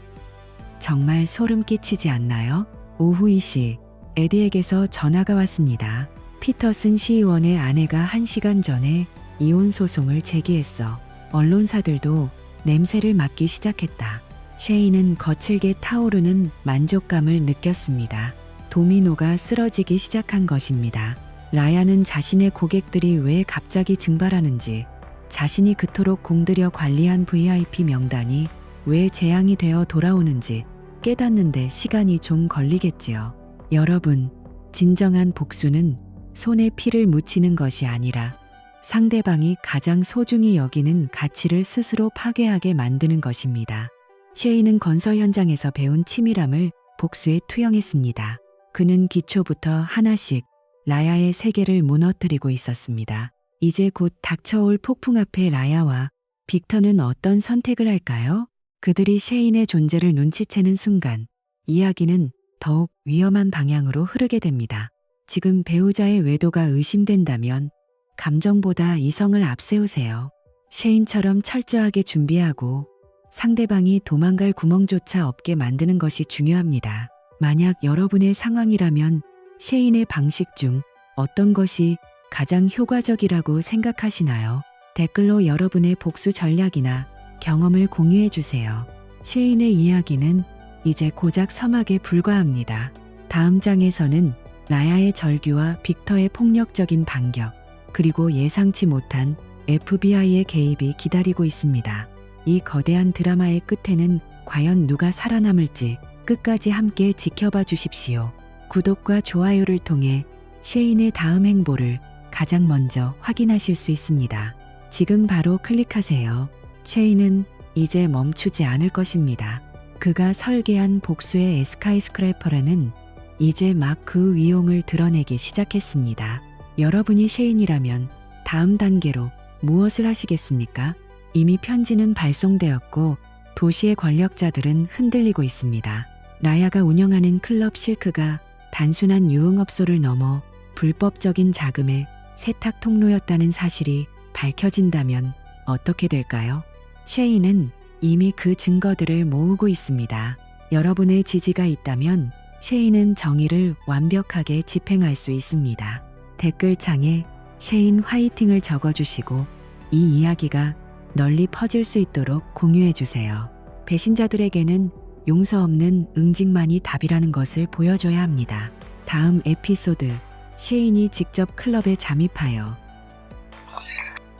정말 소름 끼치지 않나요? 오후 2시 에디에게서 전화가 왔습니다. 피터슨 시의원의 아내가 1시간 전에 이혼 소송을 제기했어. 언론사들도 냄새를 맡기 시작했다. 셰인은 거칠게 타오르는 만족감을 느꼈습니다. 도미노가 쓰러지기 시작한 것입니다. 라야는 자신의 고객들이 왜 갑자기 증발하는지, 자신이 그토록 공들여 관리한 VIP 명단이 왜 재앙이 되어 돌아오는지 깨닫는데 시간이 좀 걸리겠지요. 여러분, 진정한 복수는 손에 피를 묻히는 것이 아니라 상대방이 가장 소중히 여기는 가치를 스스로 파괴하게 만드는 것입니다. 셰인은 건설 현장에서 배운 치밀함을 복수에 투영했습니다. 그는 기초부터 하나씩 라야의 세계를 무너뜨리고 있었습니다. 이제 곧 닥쳐올 폭풍 앞에 라야와 빅터는 어떤 선택을 할까요? 그들이 셰인의 존재를 눈치채는 순간 이야기는 더욱 위험한 방향으로 흐르게 됩니다. 지금 배우자의 외도가 의심된다면 감정보다 이성을 앞세우세요. 셰인처럼 철저하게 준비하고 상대방이 도망갈 구멍조차 없게 만드는 것이 중요합니다. 만약 여러분의 상황이라면 셰인의 방식 중 어떤 것이 가장 효과적이라고 생각하시나요? 댓글로 여러분의 복수 전략이나 경험을 공유해 주세요. 셰인의 이야기는 이제 고작 서막에 불과합니다. 다음 장에서는 라야의 절규와 빅터의 폭력적인 반격, 그리고 예상치 못한 FBI의 개입이 기다리고 있습니다. 이 거대한 드라마의 끝에는 과연 누가 살아남을지 끝까지 함께 지켜봐 주십시오. 구독과 좋아요를 통해 셰인의 다음 행보를 가장 먼저 확인하실 수 있습니다. 지금 바로 클릭하세요. 셰인은 이제 멈추지 않을 것입니다. 그가 설계한 복수의 스카이스크래퍼라는 이제 막 그 위용을 드러내기 시작했습니다. 여러분이 셰인이라면 다음 단계로 무엇을 하시겠습니까? 이미 편지는 발송되었고 도시의 권력자들은 흔들리고 있습니다. 라야가 운영하는 클럽 실크가 단순한 유흥업소를 넘어 불법적인 자금의 세탁 통로였다는 사실이 밝혀진다면 어떻게 될까요? 셰인은 이미 그 증거들을 모으고 있습니다. 여러분의 지지가 있다면 셰인은 정의를 완벽하게 집행할 수 있습니다. 댓글창에 셰인 화이팅을 적어주시고 이 이야기가 널리 퍼질 수 있도록 공유해주세요. 배신자들에게는 용서 없는 응징만이 답이라는 것을 보여줘야 합니다. 다음 에피소드, 셰인이 직접 클럽에 잠입하여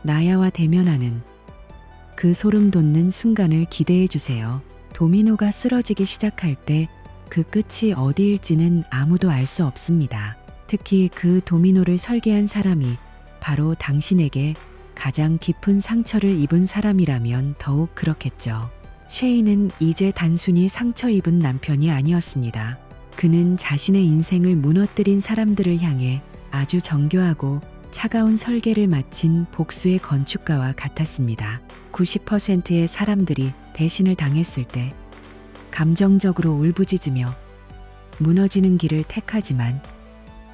라야와 대면하는 그 소름 돋는 순간을 기대해주세요. 도미노가 쓰러지기 시작할 때 그 끝이 어디일지는 아무도 알 수 없습니다. 특히 그 도미노를 설계한 사람이 바로 당신에게 가장 깊은 상처를 입은 사람이라면 더욱 그렇겠죠. 셰인은 이제 단순히 상처 입은 남편이 아니었습니다. 그는 자신의 인생을 무너뜨린 사람들을 향해 아주 정교하고 차가운 설계를 마친 복수의 건축가와 같았습니다. 90%의 사람들이 배신을 당했을 때 감정적으로 울부짖으며 무너지는 길을 택하지만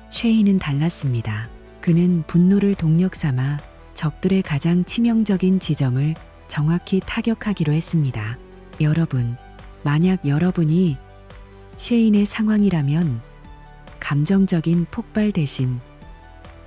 셰인은 달랐습니다. 그는 분노를 동력 삼아 적들의 가장 치명적인 지점을 정확히 타격하기로 했습니다. 여러분, 만약 여러분이 셰인의 상황이라면 감정적인 폭발 대신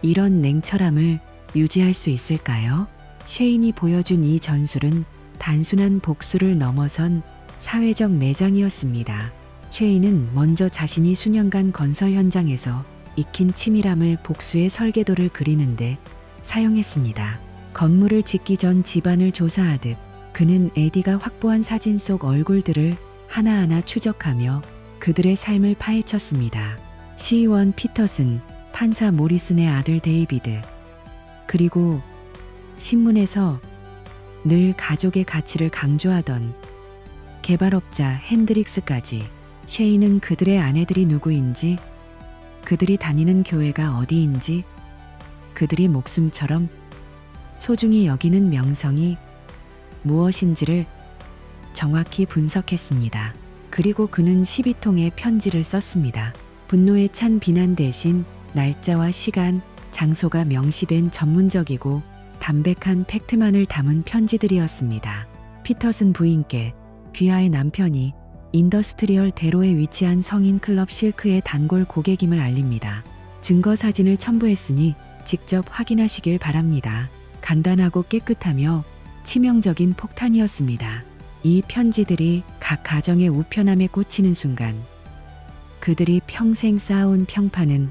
이런 냉철함을 유지할 수 있을까요? 셰인이 보여준 이 전술은 단순한 복수를 넘어선 사회적 매장이었습니다. 셰인은 먼저 자신이 수년간 건설 현장에서 익힌 치밀함을 복수의 설계도를 그리는데 사용했습니다. 건물을 짓기 전 집안을 조사하듯 그는 에디가 확보한 사진 속 얼굴들을 하나하나 추적하며 그들의 삶을 파헤쳤습니다. 시의원 피터슨, 판사 모리슨의 아들 데이비드, 그리고 신문에서 늘 가족의 가치를 강조하던 개발업자 핸드릭스까지. 셰인은 그들의 아내들이 누구인지, 그들이 다니는 교회가 어디인지, 그들이 목숨처럼 소중히 여기는 명성이 무엇인지를 정확히 분석했습니다. 그리고 그는 12통의 편지를 썼습니다. 분노에 찬 비난 대신 날짜와 시간, 장소가 명시된 전문적이고 담백한 팩트만을 담은 편지들이었습니다. 피터슨 부인께 귀하의 남편이 인더스트리얼 대로에 위치한 성인 클럽 실크의 단골 고객임을 알립니다. 증거 사진을 첨부했으니 직접 확인하시길 바랍니다. 간단하고 깨끗하며 치명적인 폭탄이었습니다. 이 편지들이 각 가정의 우편함에 꽂히는 순간 그들이 평생 쌓아온 평판은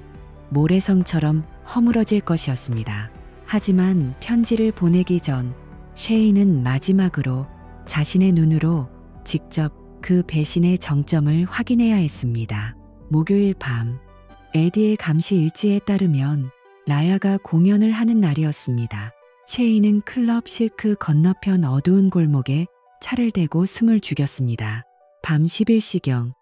모래성처럼 허물어질 것이었습니다. 하지만 편지를 보내기 전 셰인은 마지막으로 자신의 눈으로 직접 그 배신의 정점을 확인해야 했습니다. 목요일 밤, 에디의 감시 일지에 따르면 라야가 공연을 하는 날이었습니다. 셰인은 클럽 실크 건너편 어두운 골목에 차를 대고 숨을 죽였습니다. 밤 11시경,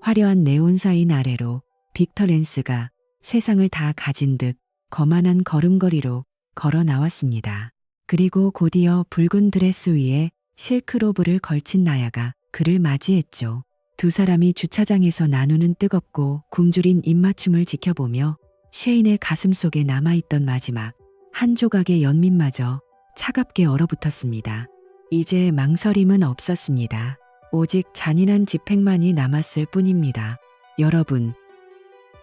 화려한 네온사인 아래로 빅터 랜스가 세상을 다 가진 듯 거만한 걸음걸이로 걸어 나왔습니다. 그리고 곧이어 붉은 드레스 위에 실크로브를 걸친 라야가 그를 맞이했죠. 두 사람이 주차장에서 나누는 뜨겁고 굶주린 입맞춤을 지켜보며 셰인의 가슴속에 남아있던 마지막 한 조각의 연민마저 차갑게 얼어붙었습니다. 이제 망설임은 없었습니다. 오직 잔인한 집행만이 남았을 뿐입니다. 여러분,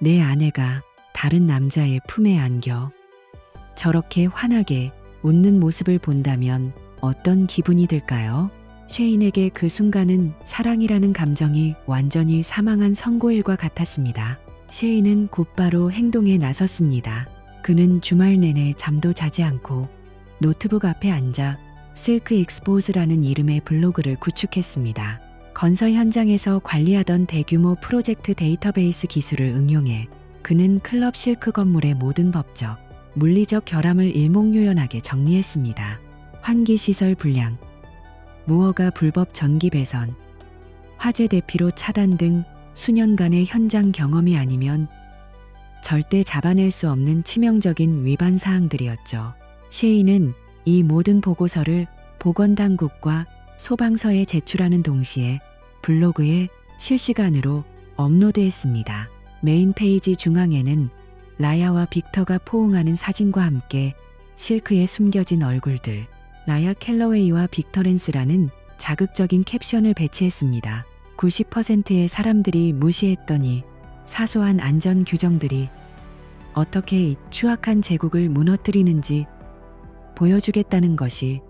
내 아내가 다른 남자의 품에 안겨 저렇게 환하게 웃는 모습을 본다면 어떤 기분이 들까요? 셰인에게 그 순간은 사랑이라는 감정이 완전히 사망한 선고일과 같았습니다. 셰인은 곧바로 행동에 나섰습니다. 그는 주말 내내 잠도 자지 않고 노트북 앞에 앉아 실크 익스포즈라는 이름의 블로그를 구축했습니다. 건설 현장에서 관리하던 대규모 프로젝트 데이터베이스 기술을 응용해 그는 클럽 실크 건물의 모든 법적, 물리적 결함을 일목요연하게 정리했습니다. 환기시설 불량, 무허가 불법 전기 배선, 화재 대피로 차단 등 수년간의 현장 경험이 아니면 절대 잡아낼 수 없는 치명적인 위반 사항들이었죠. 셰인은 이 모든 보고서를 보건당국과 소방서에 제출하는 동시에 블로그에 실시간으로 업로드했습니다. 메인 페이지 중앙에는 라야와 빅터가 포옹하는 사진과 함께 실크에 숨겨진 얼굴들, 라야 캘러웨이와 빅터 랜스라는 자극적인 캡션을 배치했습니다. 90%의 사람들이 무시했더니 사소한 안전 규정들이 어떻게 이 추악한 제국을 무너뜨리는지 보여주겠다는 것이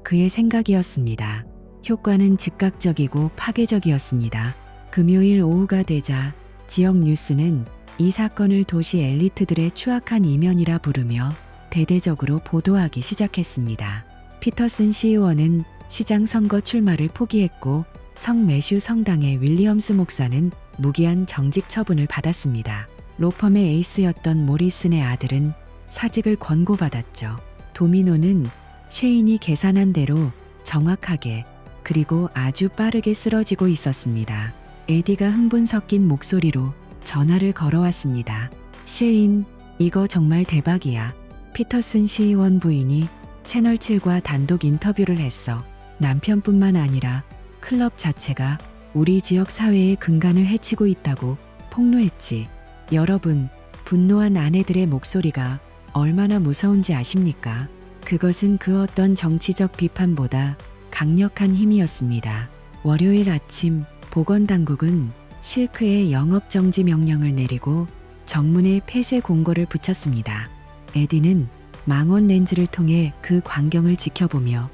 그의 생각이었습니다. 효과는 즉각적이고 파괴적이었습니다. 금요일 오후가 되자 지역 뉴스는 이 사건을 도시 엘리트들의 추악한 이면이라 부르며 대대적으로 보도하기 시작했습니다. 피터슨 시의원은 시장 선거 출마를 포기했고 성 매슈 성당의 윌리엄스 목사는 무기한 정직 처분을 받았습니다. 로펌의 에이스였던 모리슨의 아들은 사직을 권고받았죠. 도미노는 셰인이 계산한 대로 정확하게 그리고 아주 빠르게 쓰러지고 있었습니다. 에디가 흥분 섞인 목소리로 전화를 걸어왔습니다. 셰인, 이거 정말 대박이야. 피터슨 시의원 부인이 채널7과 단독 인터뷰를 했어. 남편뿐만 아니라 클럽 자체가 우리 지역 사회의 근간을 해치고 있다고 폭로했지. 여러분, 분노한 아내들의 목소리가 얼마나 무서운지 아십니까? 그것은 그 어떤 정치적 비판보다 강력한 힘이었습니다. 월요일 아침 보건당국은 실크의 영업정지 명령을 내리고 정문에 폐쇄 공고를 붙였습니다. 에디는 망원 렌즈를 통해 그 광경을 지켜보며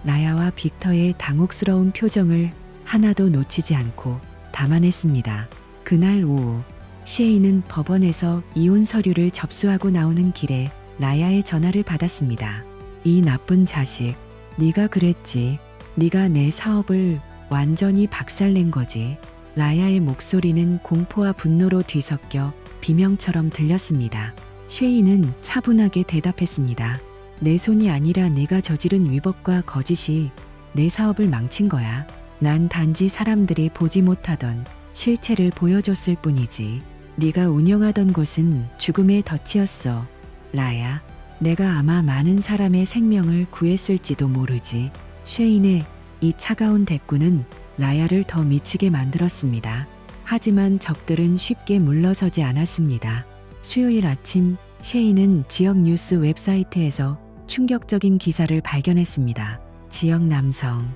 라야와 빅터의 당혹스러운 표정을 하나도 놓치지 않고 담아냈습니다. 그날 오후 셰인은 법원에서 이혼 서류를 접수하고 나오는 길에 라야의 전화를 받았습니다. 이 나쁜 자식, 네가 그랬지. 네가 내 사업을 완전히 박살낸 거지. 라야의 목소리는 공포와 분노로 뒤섞여 비명처럼 들렸습니다. 셰인은 차분하게 대답했습니다. 내 손이 아니라 네가 저지른 위법과 거짓이 내 사업을 망친 거야. 난 단지 사람들이 보지 못하던 실체를 보여줬을 뿐이지. 네가 운영하던 곳은 죽음의 덫이었어. 라야, 내가 아마 많은 사람의 생명을 구했을지도 모르지. 셰인의 이 차가운 대꾸는 라야를 더 미치게 만들었습니다. 하지만 적들은 쉽게 물러서지 않았습니다. 수요일 아침 셰인은 지역 뉴스 웹사이트에서 충격적인 기사를 발견했습니다. 지역 남성.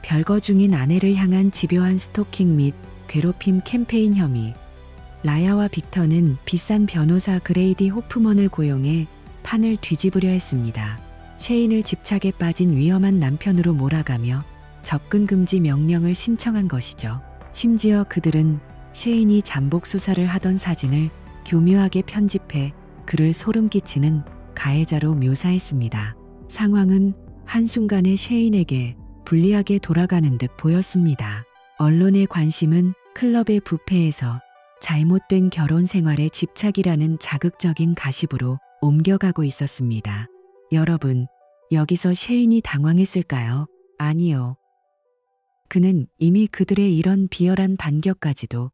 별거 중인 아내를 향한 집요한 스토킹 및 괴롭힘 캠페인 혐의. 라야와 빅터는 비싼 변호사 그레이디 호프먼을 고용해 판을 뒤집으려 했습니다. 셰인을 집착에 빠진 위험한 남편으로 몰아가며 접근 금지 명령을 신청한 것이죠. 심지어 그들은 셰인이 잠복 수사를 하던 사진을 교묘하게 편집해 그를 소름 끼치는 가해자로 묘사했습니다. 상황은 한순간에 셰인에게 불리하게 돌아가는 듯 보였습니다. 언론의 관심은 클럽의 부패에서 잘못된 결혼 생활에 집착이라는 자극적인 가십으로 옮겨가고 있었습니다. 여러분, 여기서 셰인이 당황했을까요? 아니요. 그는 이미 그들의 이런 비열한 반격까지도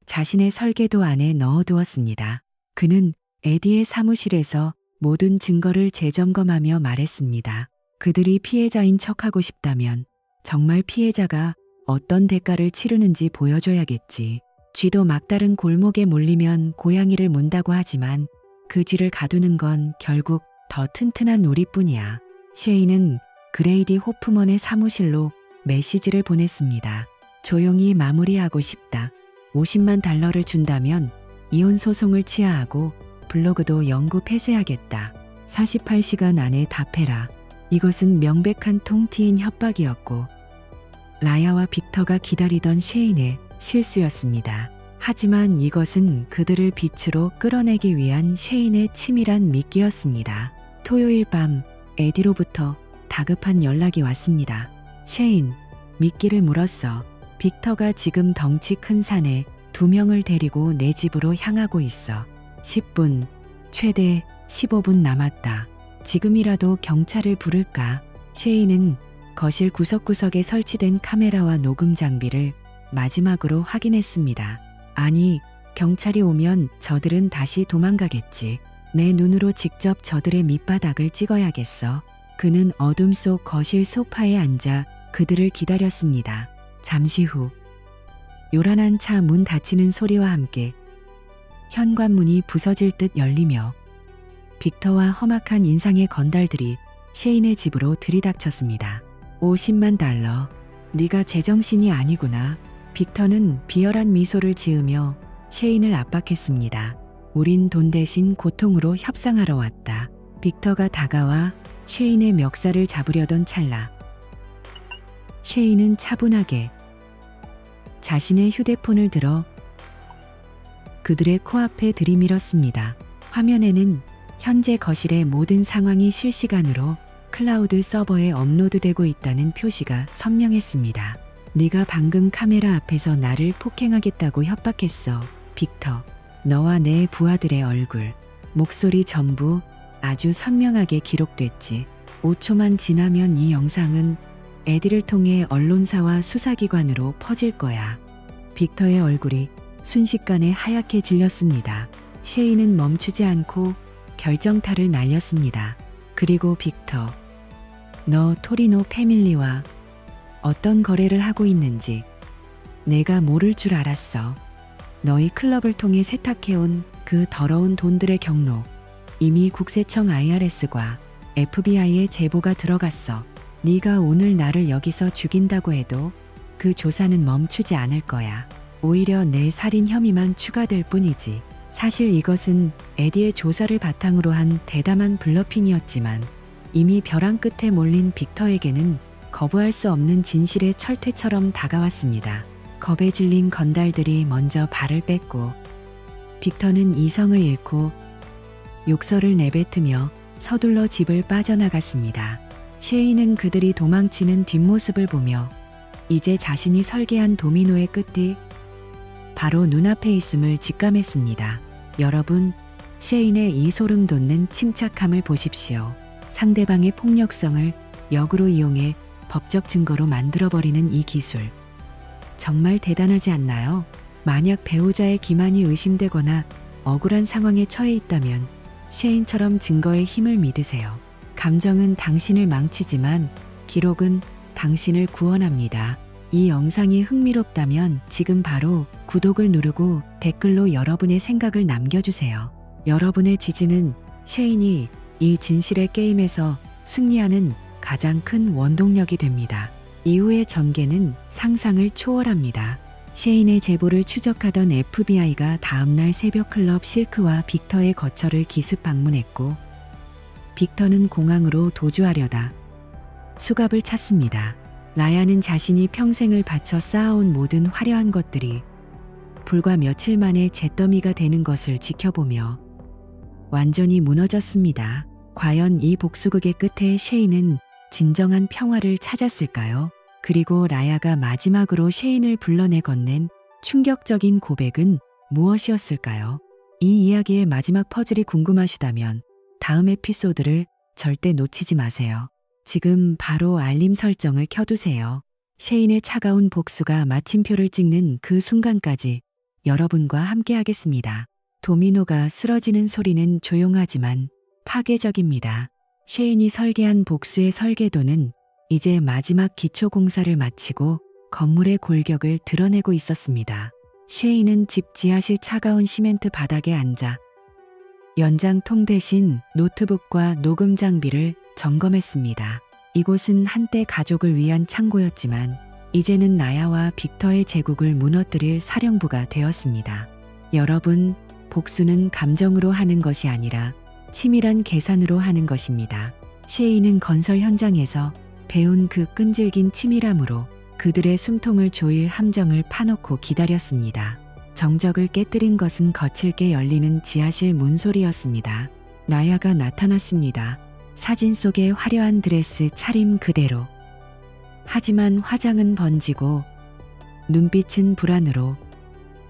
자신의 설계도 안에 넣어두었습니다. 그는 에디의 사무실에서 모든 증거를 재점검하며 말했습니다. 그들이 피해자인 척하고 싶다면 정말 피해자가 어떤 대가를 치르는지 보여줘야겠지. 쥐도 막다른 골목에 몰리면 고양이를 문다고 하지만 그 쥐를 가두는 건 결국 더 튼튼한 우리뿐이야. 셰인은 그레이디 호프먼의 사무실로 메시지를 보냈습니다. 조용히 마무리하고 싶다. 50만 달러를 준다면 이혼 소송을 취하하고 블로그도 영구 폐쇄하겠다. 48시간 안에 답해라. 이것은 명백한 통 트인 협박이었고 라야와 빅터가 기다리던 셰인의 실수였습니다. 하지만 이것은 그들을 빛으로 끌어내기 위한 셰인의 치밀한 미끼였습니다. 토요일 밤 에디로부터 다급한 연락이 왔습니다. 셰인, 미끼를 물었어. 빅터가 지금 덩치 큰 산에 2명을 데리고 내 집으로 향하고 있어. 10분, 최대 15분 남았다. 지금이라도 경찰을 부를까? 셰인은 거실 구석구석에 설치된 카메라와 녹음 장비를 마지막으로 확인했습니다. 아니, 경찰이 오면 저들은 다시 도망가겠지. 내 눈으로 직접 저들의 밑바닥을 찍어야겠어. 그는 어둠 속 거실 소파에 앉아 그들을 기다렸습니다. 잠시 후 요란한 차 문 닫히는 소리와 함께 현관문이 부서질 듯 열리며 빅터와 험악한 인상의 건달들이 셰인의 집으로 들이닥쳤습니다. 50만 달러. 네가 제정신이 아니구나. 빅터는 비열한 미소를 지으며 셰인을 압박했습니다. 우린 돈 대신 고통으로 협상하러 왔다. 빅터가 다가와 셰인의 멱살을 잡으려던 찰나 셰인은 차분하게 자신의 휴대폰을 들어 그들의 코앞에 들이밀었습니다. 화면에는 현재 거실의 모든 상황이 실시간으로 클라우드 서버에 업로드되고 있다는 표시가 선명했습니다. 네가 방금 카메라 앞에서 나를 폭행하겠다고 협박했어. 빅터. 너와 내 부하들의 얼굴, 목소리 전부 아주 선명하게 기록됐지. 5초만 지나면 이 영상은 에디를 통해 언론사와 수사기관으로 퍼질 거야. 빅터의 얼굴이 순식간에 하얗게 질렸습니다. 셰인은 멈추지 않고 결정타를 날렸습니다. 그리고 빅터, 너 토리노 패밀리와 어떤 거래를 하고 있는지 내가 모를 줄 알았어. 너희 클럽을 통해 세탁해온 그 더러운 돈들의 경로, 이미 국세청 IRS과 FBI에 제보가 들어갔어. 네가 오늘 나를 여기서 죽인다고 해도 그 조사는 멈추지 않을 거야. 오히려 내 살인 혐의만 추가될 뿐이지. 사실 이것은 에디의 조사를 바탕으로 한 대담한 블러핑이었지만 이미 벼랑 끝에 몰린 빅터에게는 거부할 수 없는 진실의 철퇴처럼 다가왔습니다. 겁에 질린 건달들이 먼저 발을 뺐고 빅터는 이성을 잃고 욕설을 내뱉으며 서둘러 집을 빠져나갔습니다. 셰인은 그들이 도망치는 뒷모습을 보며 이제 자신이 설계한 도미노의 끝이 바로 눈앞에 있음을 직감했습니다. 여러분, 셰인의 이 소름 돋는 침착함을 보십시오. 상대방의 폭력성을 역으로 이용해 법적 증거로 만들어버리는 이 기술. 정말 대단하지 않나요? 만약 배우자의 기만이 의심되거나 억울한 상황에 처해 있다면 셰인처럼 증거의 힘을 믿으세요. 감정은 당신을 망치지만 기록은 당신을 구원합니다. 이 영상이 흥미롭다면 지금 바로 구독을 누르고 댓글로 여러분의 생각을 남겨주세요. 여러분의 지지는 셰인이 이 진실의 게임에서 승리하는 가장 큰 원동력이 됩니다. 이후의 전개는 상상을 초월합니다. 셰인의 제보를 추적하던 FBI가 다음날 새벽 클럽 실크와 빅터의 거처를 기습 방문했고 빅터는 공항으로 도주하려다 수갑을 찾습니다. 라야는 자신이 평생을 바쳐 쌓아온 모든 화려한 것들이 불과 며칠 만에 잿더미가 되는 것을 지켜보며 완전히 무너졌습니다. 과연 이 복수극의 끝에 셰인은 진정한 평화를 찾았을까요? 그리고 라야가 마지막으로 셰인을 불러내 건넨 충격적인 고백은 무엇이었을까요? 이 이야기의 마지막 퍼즐이 궁금하시다면 다음 에피소드를 절대 놓치지 마세요. 지금 바로 알림 설정을 켜두세요. 셰인의 차가운 복수가 마침표를 찍는 그 순간까지 여러분과 함께하겠습니다. 도미노가 쓰러지는 소리는 조용하지만 파괴적입니다. 셰인이 설계한 복수의 설계도는 이제 마지막 기초 공사를 마치고 건물의 골격을 드러내고 있었습니다. 셰인은 집 지하실 차가운 시멘트 바닥에 앉아 연장통 대신 노트북과 녹음 장비를 점검했습니다. 이곳은 한때 가족을 위한 창고였지만 이제는 나야와 빅터의 제국을 무너뜨릴 사령부가 되었습니다. 여러분, 복수는 감정으로 하는 것이 아니라 치밀한 계산으로 하는 것입니다. 셰이는 건설 현장에서 배운 그 끈질긴 치밀함으로 그들의 숨통을 조일 함정을 파놓고 기다렸습니다. 정적을 깨뜨린 것은 거칠게 열리는 지하실 문소리였습니다. 라야가 나타났습니다. 사진 속의 화려한 드레스 차림 그대로. 하지만 화장은 번지고 눈빛은 불안으로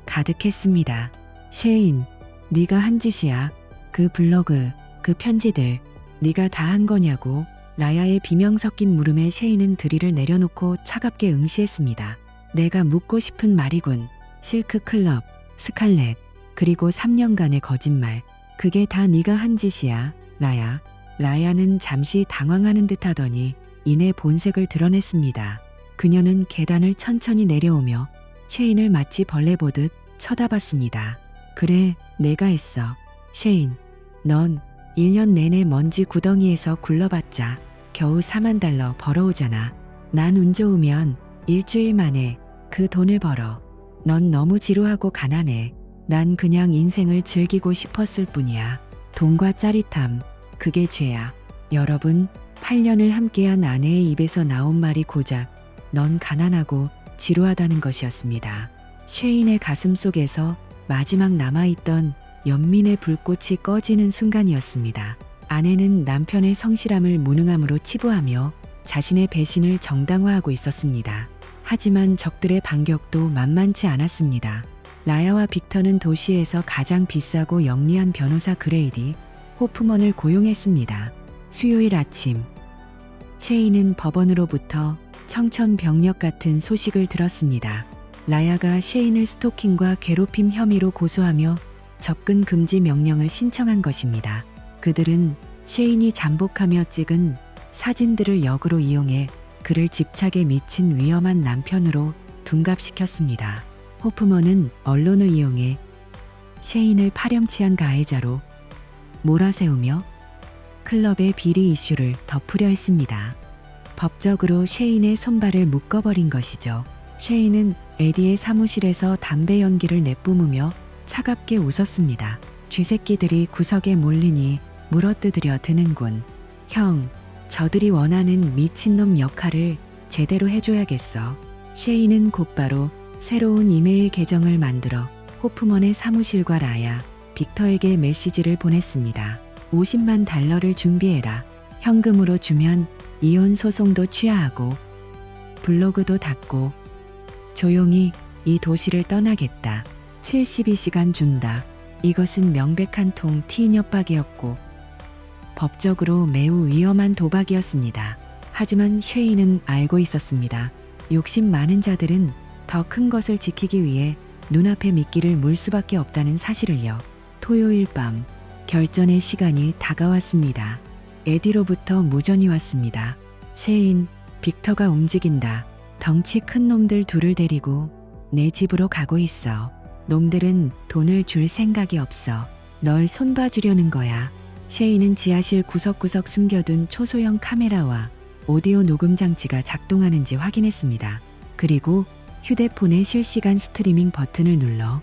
가득했습니다. 셰인, 네가 한 짓이야. 그 블로그, 그 편지들, 네가 다 한 거냐고. 라야의 비명 섞인 물음에 셰인은 드릴을 내려놓고 차갑게 응시했습니다. 내가 묻고 싶은 말이군. 실크 클럽, 스칼렛, 그리고 3년간의 거짓말. 그게 다 네가 한 짓이야, 라야. 라야는 잠시 당황하는 듯 하더니 이내 본색을 드러냈습니다. 그녀는 계단을 천천히 내려오며 셰인을 마치 벌레 보듯 쳐다봤습니다. 그래, 내가 했어. 셰인, 넌 1년 내내 먼지 구덩이에서 굴러봤자 겨우 $40,000 벌어오잖아. 난 운 좋으면 일주일 만에 그 돈을 벌어. 넌 너무 지루하고 가난해. 난 그냥 인생을 즐기고 싶었을 뿐이야. 돈과 짜릿함, 그게 죄야. 여러분, 8년을 함께한 아내의 입에서 나온 말이 고작 넌 가난하고 지루하다는 것이었습니다. 셰인의 가슴 속에서 마지막 남아있던 연민의 불꽃이 꺼지는 순간이었습니다. 아내는 남편의 성실함을 무능함으로 치부하며 자신의 배신을 정당화하고 있었습니다. 하지만 적들의 반격도 만만치 않았습니다. 라야와 빅터는 도시에서 가장 비싸고 영리한 변호사 그레이디 호프먼을 고용했습니다. 수요일 아침, 셰인은 법원으로부터 청천벽력 같은 소식을 들었습니다. 라야가 셰인을 스토킹과 괴롭힘 혐의로 고소하며 접근 금지 명령을 신청한 것입니다. 그들은 셰인이 잠복하며 찍은 사진들을 역으로 이용해 그를 집착에 미친 위험한 남편으로 둔갑시켰습니다. 호프먼은 언론을 이용해 셰인을 파렴치한 가해자로 몰아세우며 클럽의 비리 이슈를 덮으려 했습니다. 법적으로 셰인의 손발을 묶어버린 것이죠. 셰인은 에디의 사무실에서 담배 연기를 내뿜으며 차갑게 웃었습니다. 쥐새끼들이 구석에 몰리니 물어뜯으려 드는군. 형, 저들이 원하는 미친놈 역할을 제대로 해줘야겠어. 셰인은 곧바로 새로운 이메일 계정을 만들어 호프먼의 사무실과 라야, 빅터에게 메시지를 보냈습니다. $500,000를 준비해라. 현금으로 주면 이혼 소송도 취하하고 블로그도 닫고 조용히 이 도시를 떠나겠다. 72시간 준다. 이것은 명백한 통 튀인 협박이었고 법적으로 매우 위험한 도박이었습니다. 하지만 셰인은 알고 있었습니다. 욕심 많은 자들은 더 큰 것을 지키기 위해 눈앞의 미끼를 물 수밖에 없다는 사실을요. 토요일 밤, 결전의 시간이 다가왔습니다. 에디로부터 무전이 왔습니다. 셰인, 빅터가 움직인다. 덩치 큰 놈들 둘을 데리고 내 집으로 가고 있어. 놈들은 돈을 줄 생각이 없어. 널 손봐주려는 거야. 셰인은 지하실 구석구석 숨겨둔 초소형 카메라와 오디오 녹음 장치가 작동하는지 확인했습니다. 그리고 휴대폰의 실시간 스트리밍 버튼을 눌러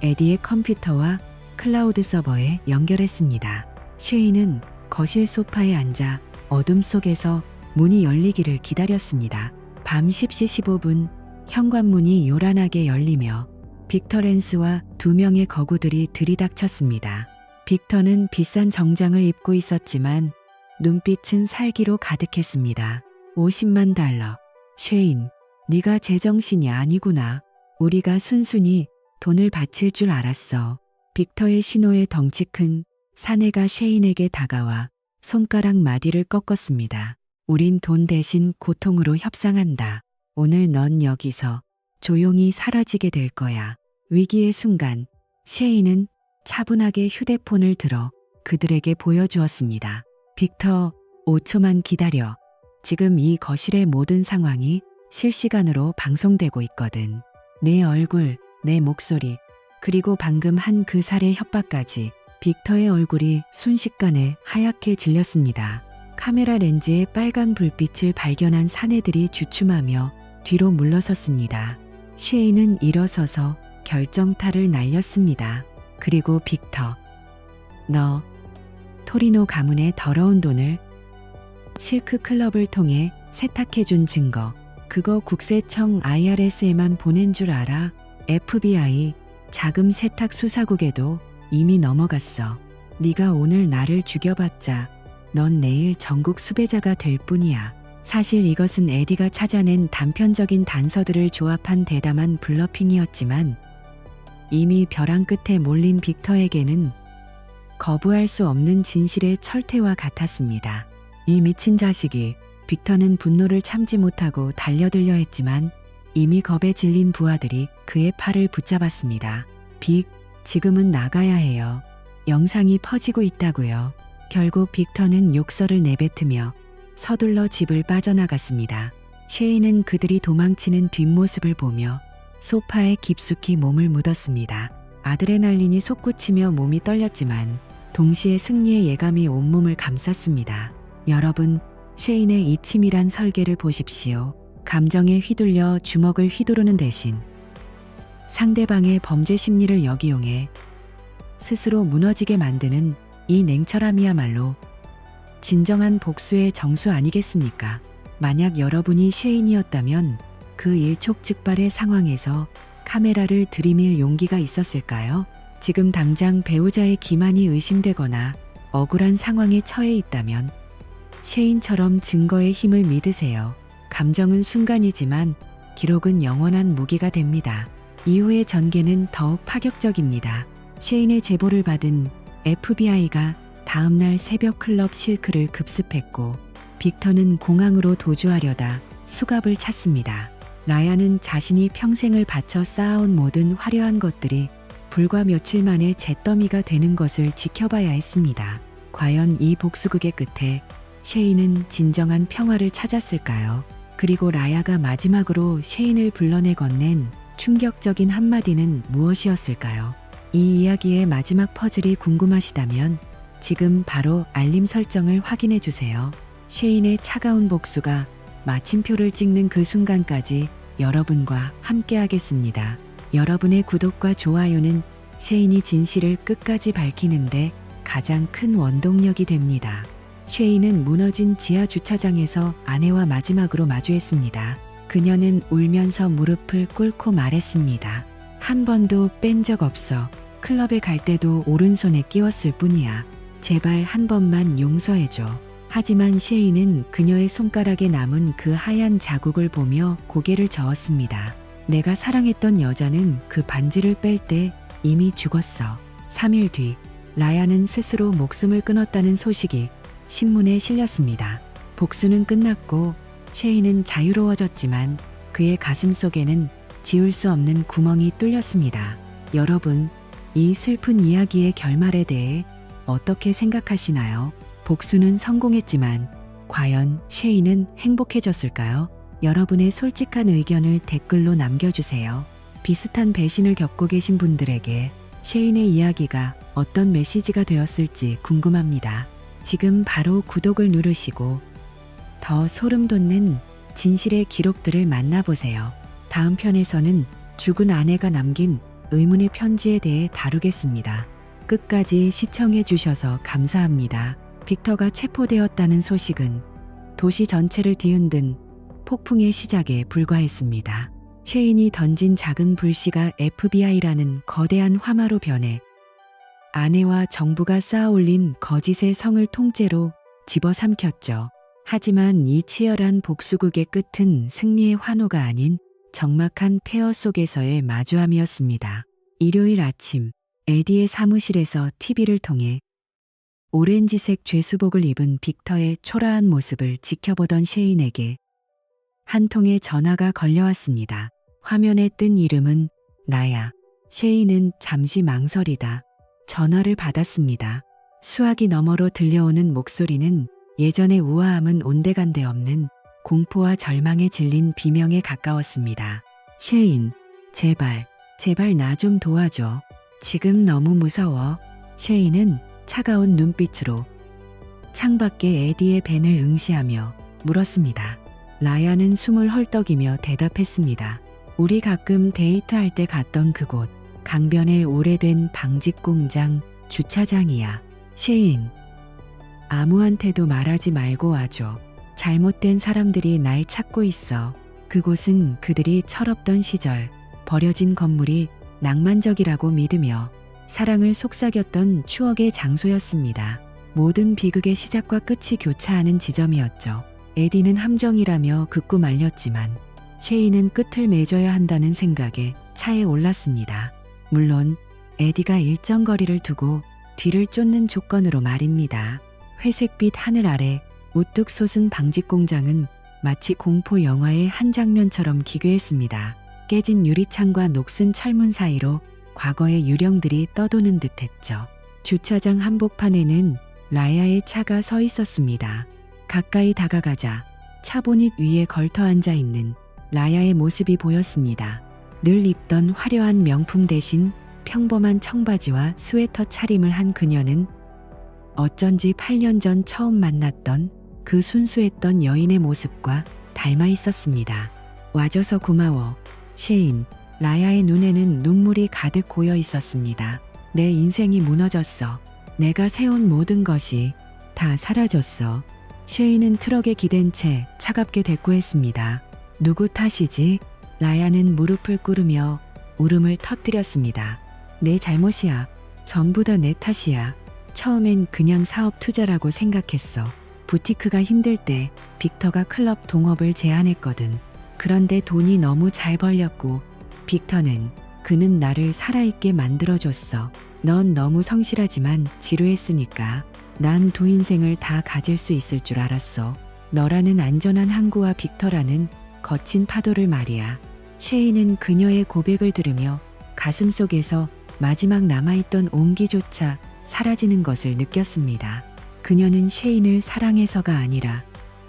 에디의 컴퓨터와 클라우드 서버에 연결했습니다. 셰인은 거실 소파에 앉아 어둠 속에서 문이 열리기를 기다렸습니다. 밤 10시 15분 현관문이 요란하게 열리며 빅터 랜스와 2명의 거구들이 들이닥쳤습니다. 빅터는 비싼 정장을 입고 있었지만 눈빛은 살기로 가득했습니다. $500,000. 셰인, 네가 제정신이 아니구나. 우리가 순순히 돈을 바칠 줄 알았어. 빅터의 신호에 덩치 큰 사내가 셰인에게 다가와 손가락 마디를 꺾었습니다. 우린 돈 대신 고통으로 협상한다. 오늘 넌 여기서 조용히 사라지게 될 거야. 위기의 순간, 셰인은 차분하게 휴대폰을 들어 그들에게 보여주었습니다. 빅터, 5초만 기다려. 지금 이 거실의 모든 상황이 실시간으로 방송되고 있거든. 내 얼굴, 내 목소리, 그리고 방금 한 그 살해 협박까지. 빅터의 얼굴이 순식간에 하얗게 질렸습니다. 카메라 렌즈에 빨간 불빛을 발견한 사내들이 주춤하며 뒤로 물러섰습니다. 셰인은 일어서서 결정타를 날렸습니다. 그리고 빅터, 너 토리노 가문의 더러운 돈을 실크 클럽을 통해 세탁해준 증거. 그거 국세청 IRS에만 보낸 줄 알아? FBI 자금 세탁 수사국에도 이미 넘어갔어. 네가 오늘 나를 죽여봤자 넌 내일 전국 수배자가 될 뿐이야. 사실 이것은 에디가 찾아낸 단편적인 단서들을 조합한 대담한 블러핑이었지만 이미 벼랑 끝에 몰린 빅터에게는 거부할 수 없는 진실의 철퇴와 같았습니다. 이 미친 자식이. 빅터는 분노를 참지 못하고 달려들려 했지만 이미 겁에 질린 부하들이 그의 팔을 붙잡았습니다. 빅, 지금은 나가야 해요. 영상이 퍼지고 있다고요. 결국 빅터는 욕설을 내뱉으며 서둘러 집을 빠져나갔습니다. 쉐이는 그들이 도망치는 뒷모습을 보며 소파에 깊숙이 몸을 묻었습니다. 아드레날린이 솟구치며 몸이 떨렸지만 동시에 승리의 예감이 온몸을 감쌌습니다. 여러분, 쉐인의 이 치밀한 설계를 보십시오. 감정에 휘둘려 주먹을 휘두르는 대신 상대방의 범죄 심리를 역이용해 스스로 무너지게 만드는 이 냉철함이야말로 진정한 복수의 정수 아니겠습니까? 만약 여러분이 쉐인이었다면 그 일촉즉발의 상황에서 카메라를 들이밀 용기가 있었을까요? 지금 당장 배우자의 기만이 의심되거나 억울한 상황에 처해 있다면 쉐인처럼 증거의 힘을 믿으세요. 감정은 순간이지만 기록은 영원한 무기가 됩니다. 이후의 전개는 더욱 파격적입니다. 쉐인의 제보를 받은 FBI가 다음날 새벽 클럽 실크를 급습했고 빅터는 공항으로 도주하려다 수갑을 찾습니다. 라야는 자신이 평생을 바쳐 쌓아온 모든 화려한 것들이 불과 며칠 만에 잿더미가 되는 것을 지켜봐야 했습니다. 과연 이 복수극의 끝에 쉐인은 진정한 평화를 찾았을까요? 그리고 라야가 마지막으로 쉐인을 불러내 건넨 충격적인 한마디는 무엇이었을까요? 이 이야기의 마지막 퍼즐이 궁금하시다면 지금 바로 알림 설정을 확인해 주세요. 쉐인의 차가운 복수가 마침표를 찍는 그 순간까지 여러분과 함께 하겠습니다. 여러분의 구독과 좋아요는 쉐인이 진실을 끝까지 밝히는데 가장 큰 원동력이 됩니다. 쉐인은 무너진 지하 주차장에서 아내와 마지막으로 마주했습니다. 그녀는 울면서 무릎을 꿇고 말했습니다. 한 번도 뺀 적 없어. 클럽에 갈 때도 오른손에 끼웠을 뿐이야. 제발 한 번만 용서해줘. 하지만 쉐인은 그녀의 손가락에 남은 그 하얀 자국을 보며 고개를 저었습니다. 내가 사랑했던 여자는 그 반지를 뺄 때 이미 죽었어. 3일 뒤 라야는 스스로 목숨을 끊었다는 소식이 신문에 실렸습니다. 복수는 끝났고 쉐인은 자유로워졌지만 그의 가슴 속에는 지울 수 없는 구멍이 뚫렸습니다. 여러분, 이 슬픈 이야기의 결말에 대해 어떻게 생각하시나요? 복수는 성공했지만 과연 쉐인은 행복해졌을까요? 여러분의 솔직한 의견을 댓글로 남겨주세요. 비슷한 배신을 겪고 계신 분들에게 쉐인의 이야기가 어떤 메시지가 되었을지 궁금합니다. 지금 바로 구독을 누르시고 더 소름 돋는 진실의 기록들을 만나보세요. 다음 편에서는 죽은 아내가 남긴 의문의 편지에 대해 다루겠습니다. 끝까지 시청해 주셔서 감사합니다. 빅터가 체포되었다는 소식은 도시 전체를 뒤흔든 폭풍의 시작에 불과했습니다. 쉐인이 던진 작은 불씨가 FBI라는 거대한 화마로 변해 아내와 정부가 쌓아올린 거짓의 성을 통째로 집어삼켰죠. 하지만 이 치열한 복수극의 끝은 승리의 환호가 아닌 적막한 폐허 속에서의 마주함이었습니다. 일요일 아침 에디의 사무실에서 TV를 통해 오렌지색 죄수복을 입은 빅터의 초라한 모습을 지켜보던 쉐인에게 한 통의 전화가 걸려왔습니다. 화면에 뜬 이름은 나야. 쉐인은 잠시 망설이다 전화를 받았습니다. 수화기 너머로 들려오는 목소리는 예전의 우아함은 온데간데 없는 공포와 절망에 질린 비명에 가까웠습니다. 쉐인, 제발 나 좀 도와줘. 지금 너무 무서워. 쉐인은 차가운 눈빛으로 창밖에 에디의 벤을 응시하며 물었습니다. 라야는 숨을 헐떡이며 대답했습니다. 우리 가끔 데이트할 때 갔던 그곳, 강변의 오래된 방직 공장 주차장이야. 쉐인, 아무한테도 말하지 말고 와줘. 잘못된 사람들이 날 찾고 있어. 그곳은 그들이 철없던 시절, 버려진 건물이 낭만적이라고 믿으며 사랑을 속삭였던 추억의 장소였습니다. 모든 비극의 시작과 끝이 교차하는 지점이었죠. 에디는 함정이라며 극구 말렸지만 셰이는 끝을 맺어야 한다는 생각에 차에 올랐습니다. 물론 에디가 일정 거리를 두고 뒤를 쫓는 조건으로 말입니다. 회색빛 하늘 아래 우뚝 솟은 방직 공장은 마치 공포 영화의 한 장면처럼 기괴했습니다. 깨진 유리창과 녹슨 철문 사이로 과거의 유령들이 떠도는 듯했죠. 주차장 한복판에는 라야의 차가 서 있었습니다. 가까이 다가가자 차 보닛 위에 걸터 앉아 있는 라야의 모습이 보였습니다. 늘 입던 화려한 명품 대신 평범한 청바지와 스웨터 차림을 한 그녀는 어쩐지 8년 전 처음 만났던 그 순수했던 여인의 모습과 닮아 있었습니다. 와줘서 고마워, 셰인. 라야의 눈에는 눈물이 가득 고여 있었습니다. 내 인생이 무너졌어. 내가 세운 모든 것이 다 사라졌어. 셰인은 트럭에 기댄 채 차갑게 대꾸했습니다. 누구 탓이지? 라야는 무릎을 꿇으며 울음을 터뜨렸습니다. 내 잘못이야. 전부 다 내 탓이야. 처음엔 그냥 사업 투자라고 생각했어. 부티크가 힘들 때 빅터가 클럽 동업을 제안했거든. 그런데 돈이 너무 잘 벌렸고 그는 나를 살아있게 만들어줬어. 넌 너무 성실하지만 지루했으니까 난 두 인생을 다 가질 수 있을 줄 알았어. 너라는 안전한 항구와 빅터라는 거친 파도를 말이야. 셰이는 그녀의 고백을 들으며 가슴속에서 마지막 남아있던 온기조차 사라지는 것을 느꼈습니다. 그녀는 셰인을 사랑해서가 아니라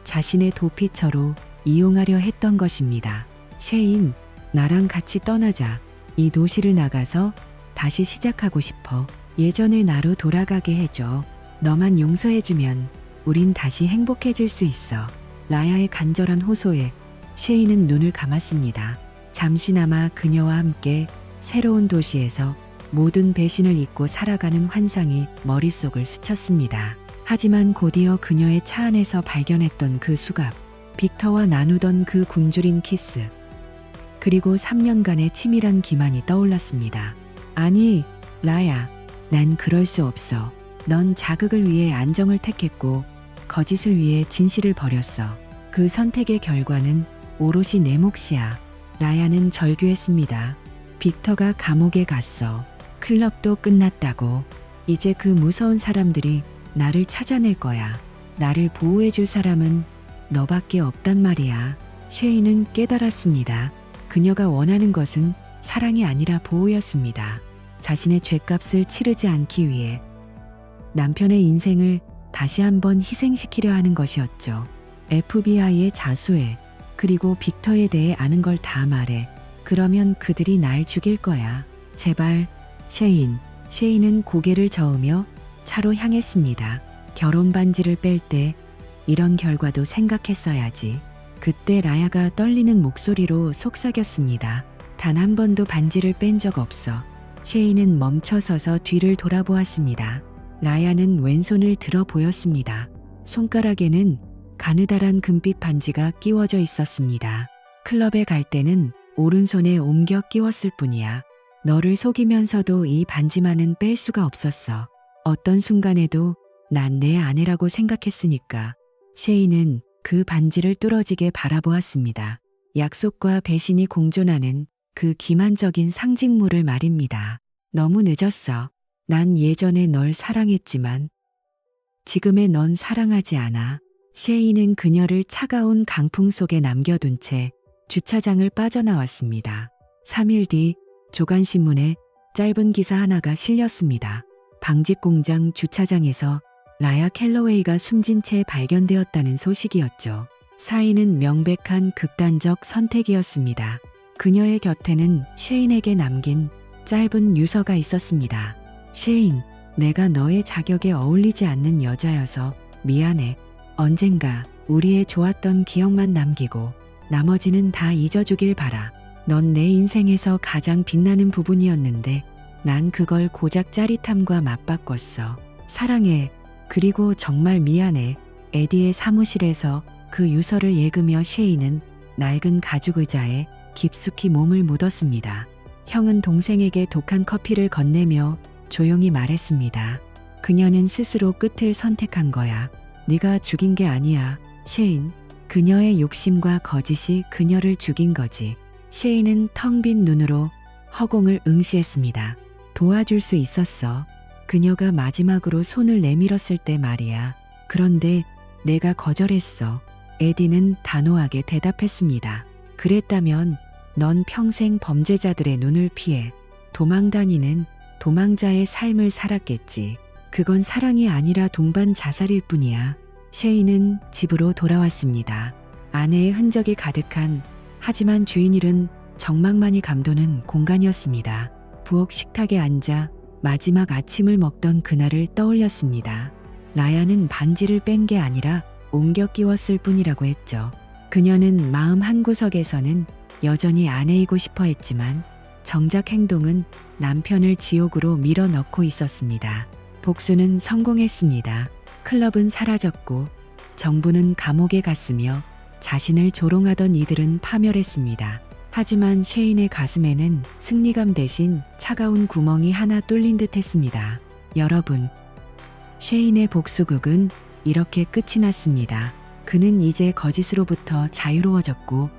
자신의 도피처로 이용하려 했던 것입니다. 셰인, 나랑 같이 떠나자. 이 도시를 나가서 다시 시작하고 싶어. 예전의 나로 돌아가게 해줘. 너만 용서해주면 우린 다시 행복해질 수 있어. 라야의 간절한 호소에 셰인은 눈을 감았습니다. 잠시나마 그녀와 함께 새로운 도시에서 모든 배신을 잊고 살아가는 환상이 머릿속을 스쳤습니다. 하지만 곧이어 그녀의 차 안에서 발견했던 그 수갑, 빅터와 나누던 그 굶주린 키스, 그리고 3년간의 치밀한 기만이 떠올랐습니다. 아니, 라야, 난 그럴 수 없어. 넌 자극을 위해 안정을 택했고 거짓을 위해 진실을 버렸어. 그 선택의 결과는 오롯이 내 몫이야. 라야는 절규했습니다. 빅터가 감옥에 갔어. 클럽도 끝났다고. 이제 그 무서운 사람들이 나를 찾아낼 거야. 나를 보호해줄 사람은 너밖에 없단 말이야. 셰이는 깨달았습니다. 그녀가 원하는 것은 사랑이 아니라 보호였습니다. 자신의 죗값을 치르지 않기 위해 남편의 인생을 다시 한번 희생시키려 하는 것이었죠. FBI의 자수해. 그리고 빅터에 대해 아는 걸 다 말해. 그러면 그들이 날 죽일 거야. 제발, 셰인. 셰인은 고개를 저으며 차로 향했습니다. 결혼 반지를 뺄 때 이런 결과도 생각했어야지. 그때 라야가 떨리는 목소리로 속삭였습니다. 단 한 번도 반지를 뺀 적 없어. 셰인은 멈춰서서 뒤를 돌아보았습니다. 라야는 왼손을 들어 보였습니다. 손가락에는 가느다란 금빛 반지가 끼워져 있었습니다. 클럽에 갈 때는 오른손에 옮겨 끼웠을 뿐이야. 너를 속이면서도 이 반지만은 뺄 수가 없었어. 어떤 순간에도 난 내 아내라고 생각했으니까. 셰이는 그 반지를 뚫어지게 바라보았습니다. 약속과 배신이 공존하는 그 기만적인 상징물을 말입니다. 너무 늦었어. 난 예전에 널 사랑했지만 지금의 넌 사랑하지 않아. 셰이는 그녀를 차가운 강풍 속에 남겨둔 채 주차장을 빠져나왔습니다. 3일 뒤 조간신문에 짧은 기사 하나가 실렸습니다. 방직공장 주차장에서 라야 캘러웨이가 숨진 채 발견되었다는 소식이었죠. 사인은 명백한 극단적 선택이었습니다. 그녀의 곁에는 셰인에게 남긴 짧은 유서가 있었습니다. 셰인, 내가 너의 자격에 어울리지 않는 여자여서 미안해. 언젠가 우리의 좋았던 기억만 남기고 나머지는 다 잊어주길 바라. 넌 내 인생에서 가장 빛나는 부분이었는데 난 그걸 고작 짜릿함과 맞바꿨어. 사랑해. 그리고 정말 미안해. 에디의 사무실에서 그 유서를 읽으며 셰이는 낡은 가죽 의자에 깊숙이 몸을 묻었습니다. 형은 동생에게 독한 커피를 건네며 조용히 말했습니다. 그녀는 스스로 끝을 선택한 거야. 네가 죽인 게 아니야, 셰인. 그녀의 욕심과 거짓이 그녀를 죽인 거지. 셰인은 텅 빈 눈으로 허공을 응시했습니다. 도와줄 수 있었어. 그녀가 마지막으로 손을 내밀었을 때 말이야. 그런데 내가 거절했어. 에디는 단호하게 대답했습니다. 그랬다면 넌 평생 범죄자들의 눈을 피해 도망다니는 도망자의 삶을 살았겠지. 그건 사랑이 아니라 동반 자살일 뿐이야. 셰이는 집으로 돌아왔습니다. 아내의 흔적이 가득한 하지만 주인 잃은 정막만이 감도는 공간이었습니다. 부엌 식탁에 앉아 마지막 아침을 먹던 그날을 떠올렸습니다. 라야는 반지를 뺀 게 아니라 옮겨 끼웠을 뿐이라고 했죠. 그녀는 마음 한구석에서는 여전히 아내이고 싶어 했지만 정작 행동은 남편을 지옥으로 밀어넣고 있었습니다. 복수는 성공했습니다. 클럽은 사라졌고 정부는 감옥에 갔으며 자신을 조롱하던 이들은 파멸했습니다. 하지만 셰인의 가슴에는 승리감 대신 차가운 구멍이 하나 뚫린 듯 했습니다. 여러분, 셰인의 복수극은 이렇게 끝이 났습니다. 그는 이제 거짓으로부터 자유로워졌고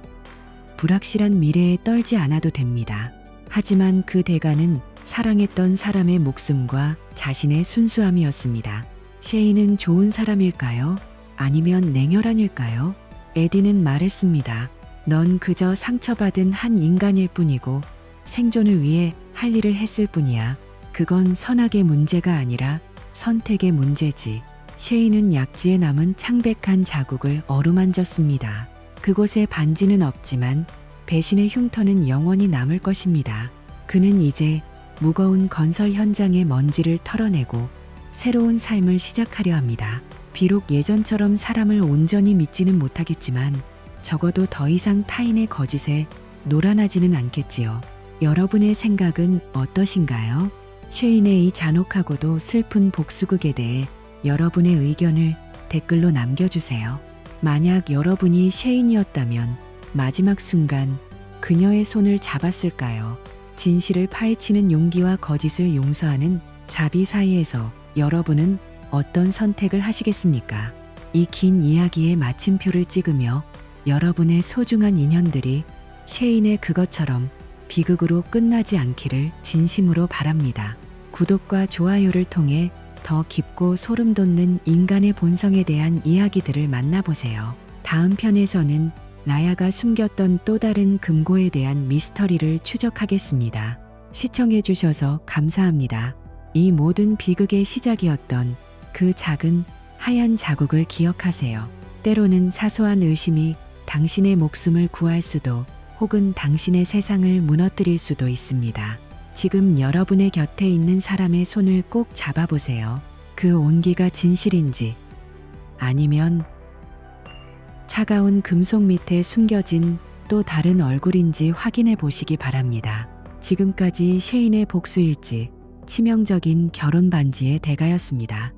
불확실한 미래에 떨지 않아도 됩니다. 하지만 그 대가는 사랑했던 사람의 목숨과 자신의 순수함이었습니다. 셰인은 좋은 사람일까요? 아니면 냉혈한일까요? 에디는 말했습니다. 넌 그저 상처받은 한 인간일 뿐이고 생존을 위해 할 일을 했을 뿐이야. 그건 선악의 문제가 아니라 선택의 문제지. 셰인은 약지에 남은 창백한 자국을 어루만졌습니다. 그곳에 반지는 없지만 배신의 흉터는 영원히 남을 것입니다. 그는 이제 무거운 건설 현장의 먼지를 털어내고 새로운 삶을 시작하려 합니다. 비록 예전처럼 사람을 온전히 믿지는 못하겠지만 적어도 더 이상 타인의 거짓에 노란하지는 않겠지요. 여러분의 생각은 어떠신가요? 셰인의 이 잔혹하고도 슬픈 복수극에 대해 여러분의 의견을 댓글로 남겨주세요. 만약 여러분이 셰인이었다면 마지막 순간 그녀의 손을 잡았을까요? 진실을 파헤치는 용기와 거짓을 용서하는 자비 사이에서 여러분은 어떤 선택을 하시겠습니까? 이 긴 이야기에 마침표를 찍으며 여러분의 소중한 인연들이 셰인의 그것처럼 비극으로 끝나지 않기를 진심으로 바랍니다. 구독과 좋아요를 통해 더 깊고 소름 돋는 인간의 본성에 대한 이야기들을 만나보세요. 다음 편에서는 라야가 숨겼던 또 다른 금고에 대한 미스터리를 추적하겠습니다. 시청해주셔서 감사합니다. 이 모든 비극의 시작이었던 그 작은 하얀 자국을 기억하세요. 때로는 사소한 의심이 당신의 목숨을 구할 수도 혹은 당신의 세상을 무너뜨릴 수도 있습니다. 지금 여러분의 곁에 있는 사람의 손을 꼭 잡아보세요. 그 온기가 진실인지 아니면 차가운 금속 밑에 숨겨진 또 다른 얼굴인지 확인해 보시기 바랍니다. 지금까지 셰인의 복수일지 치명적인 결혼 반지의 대가였습니다.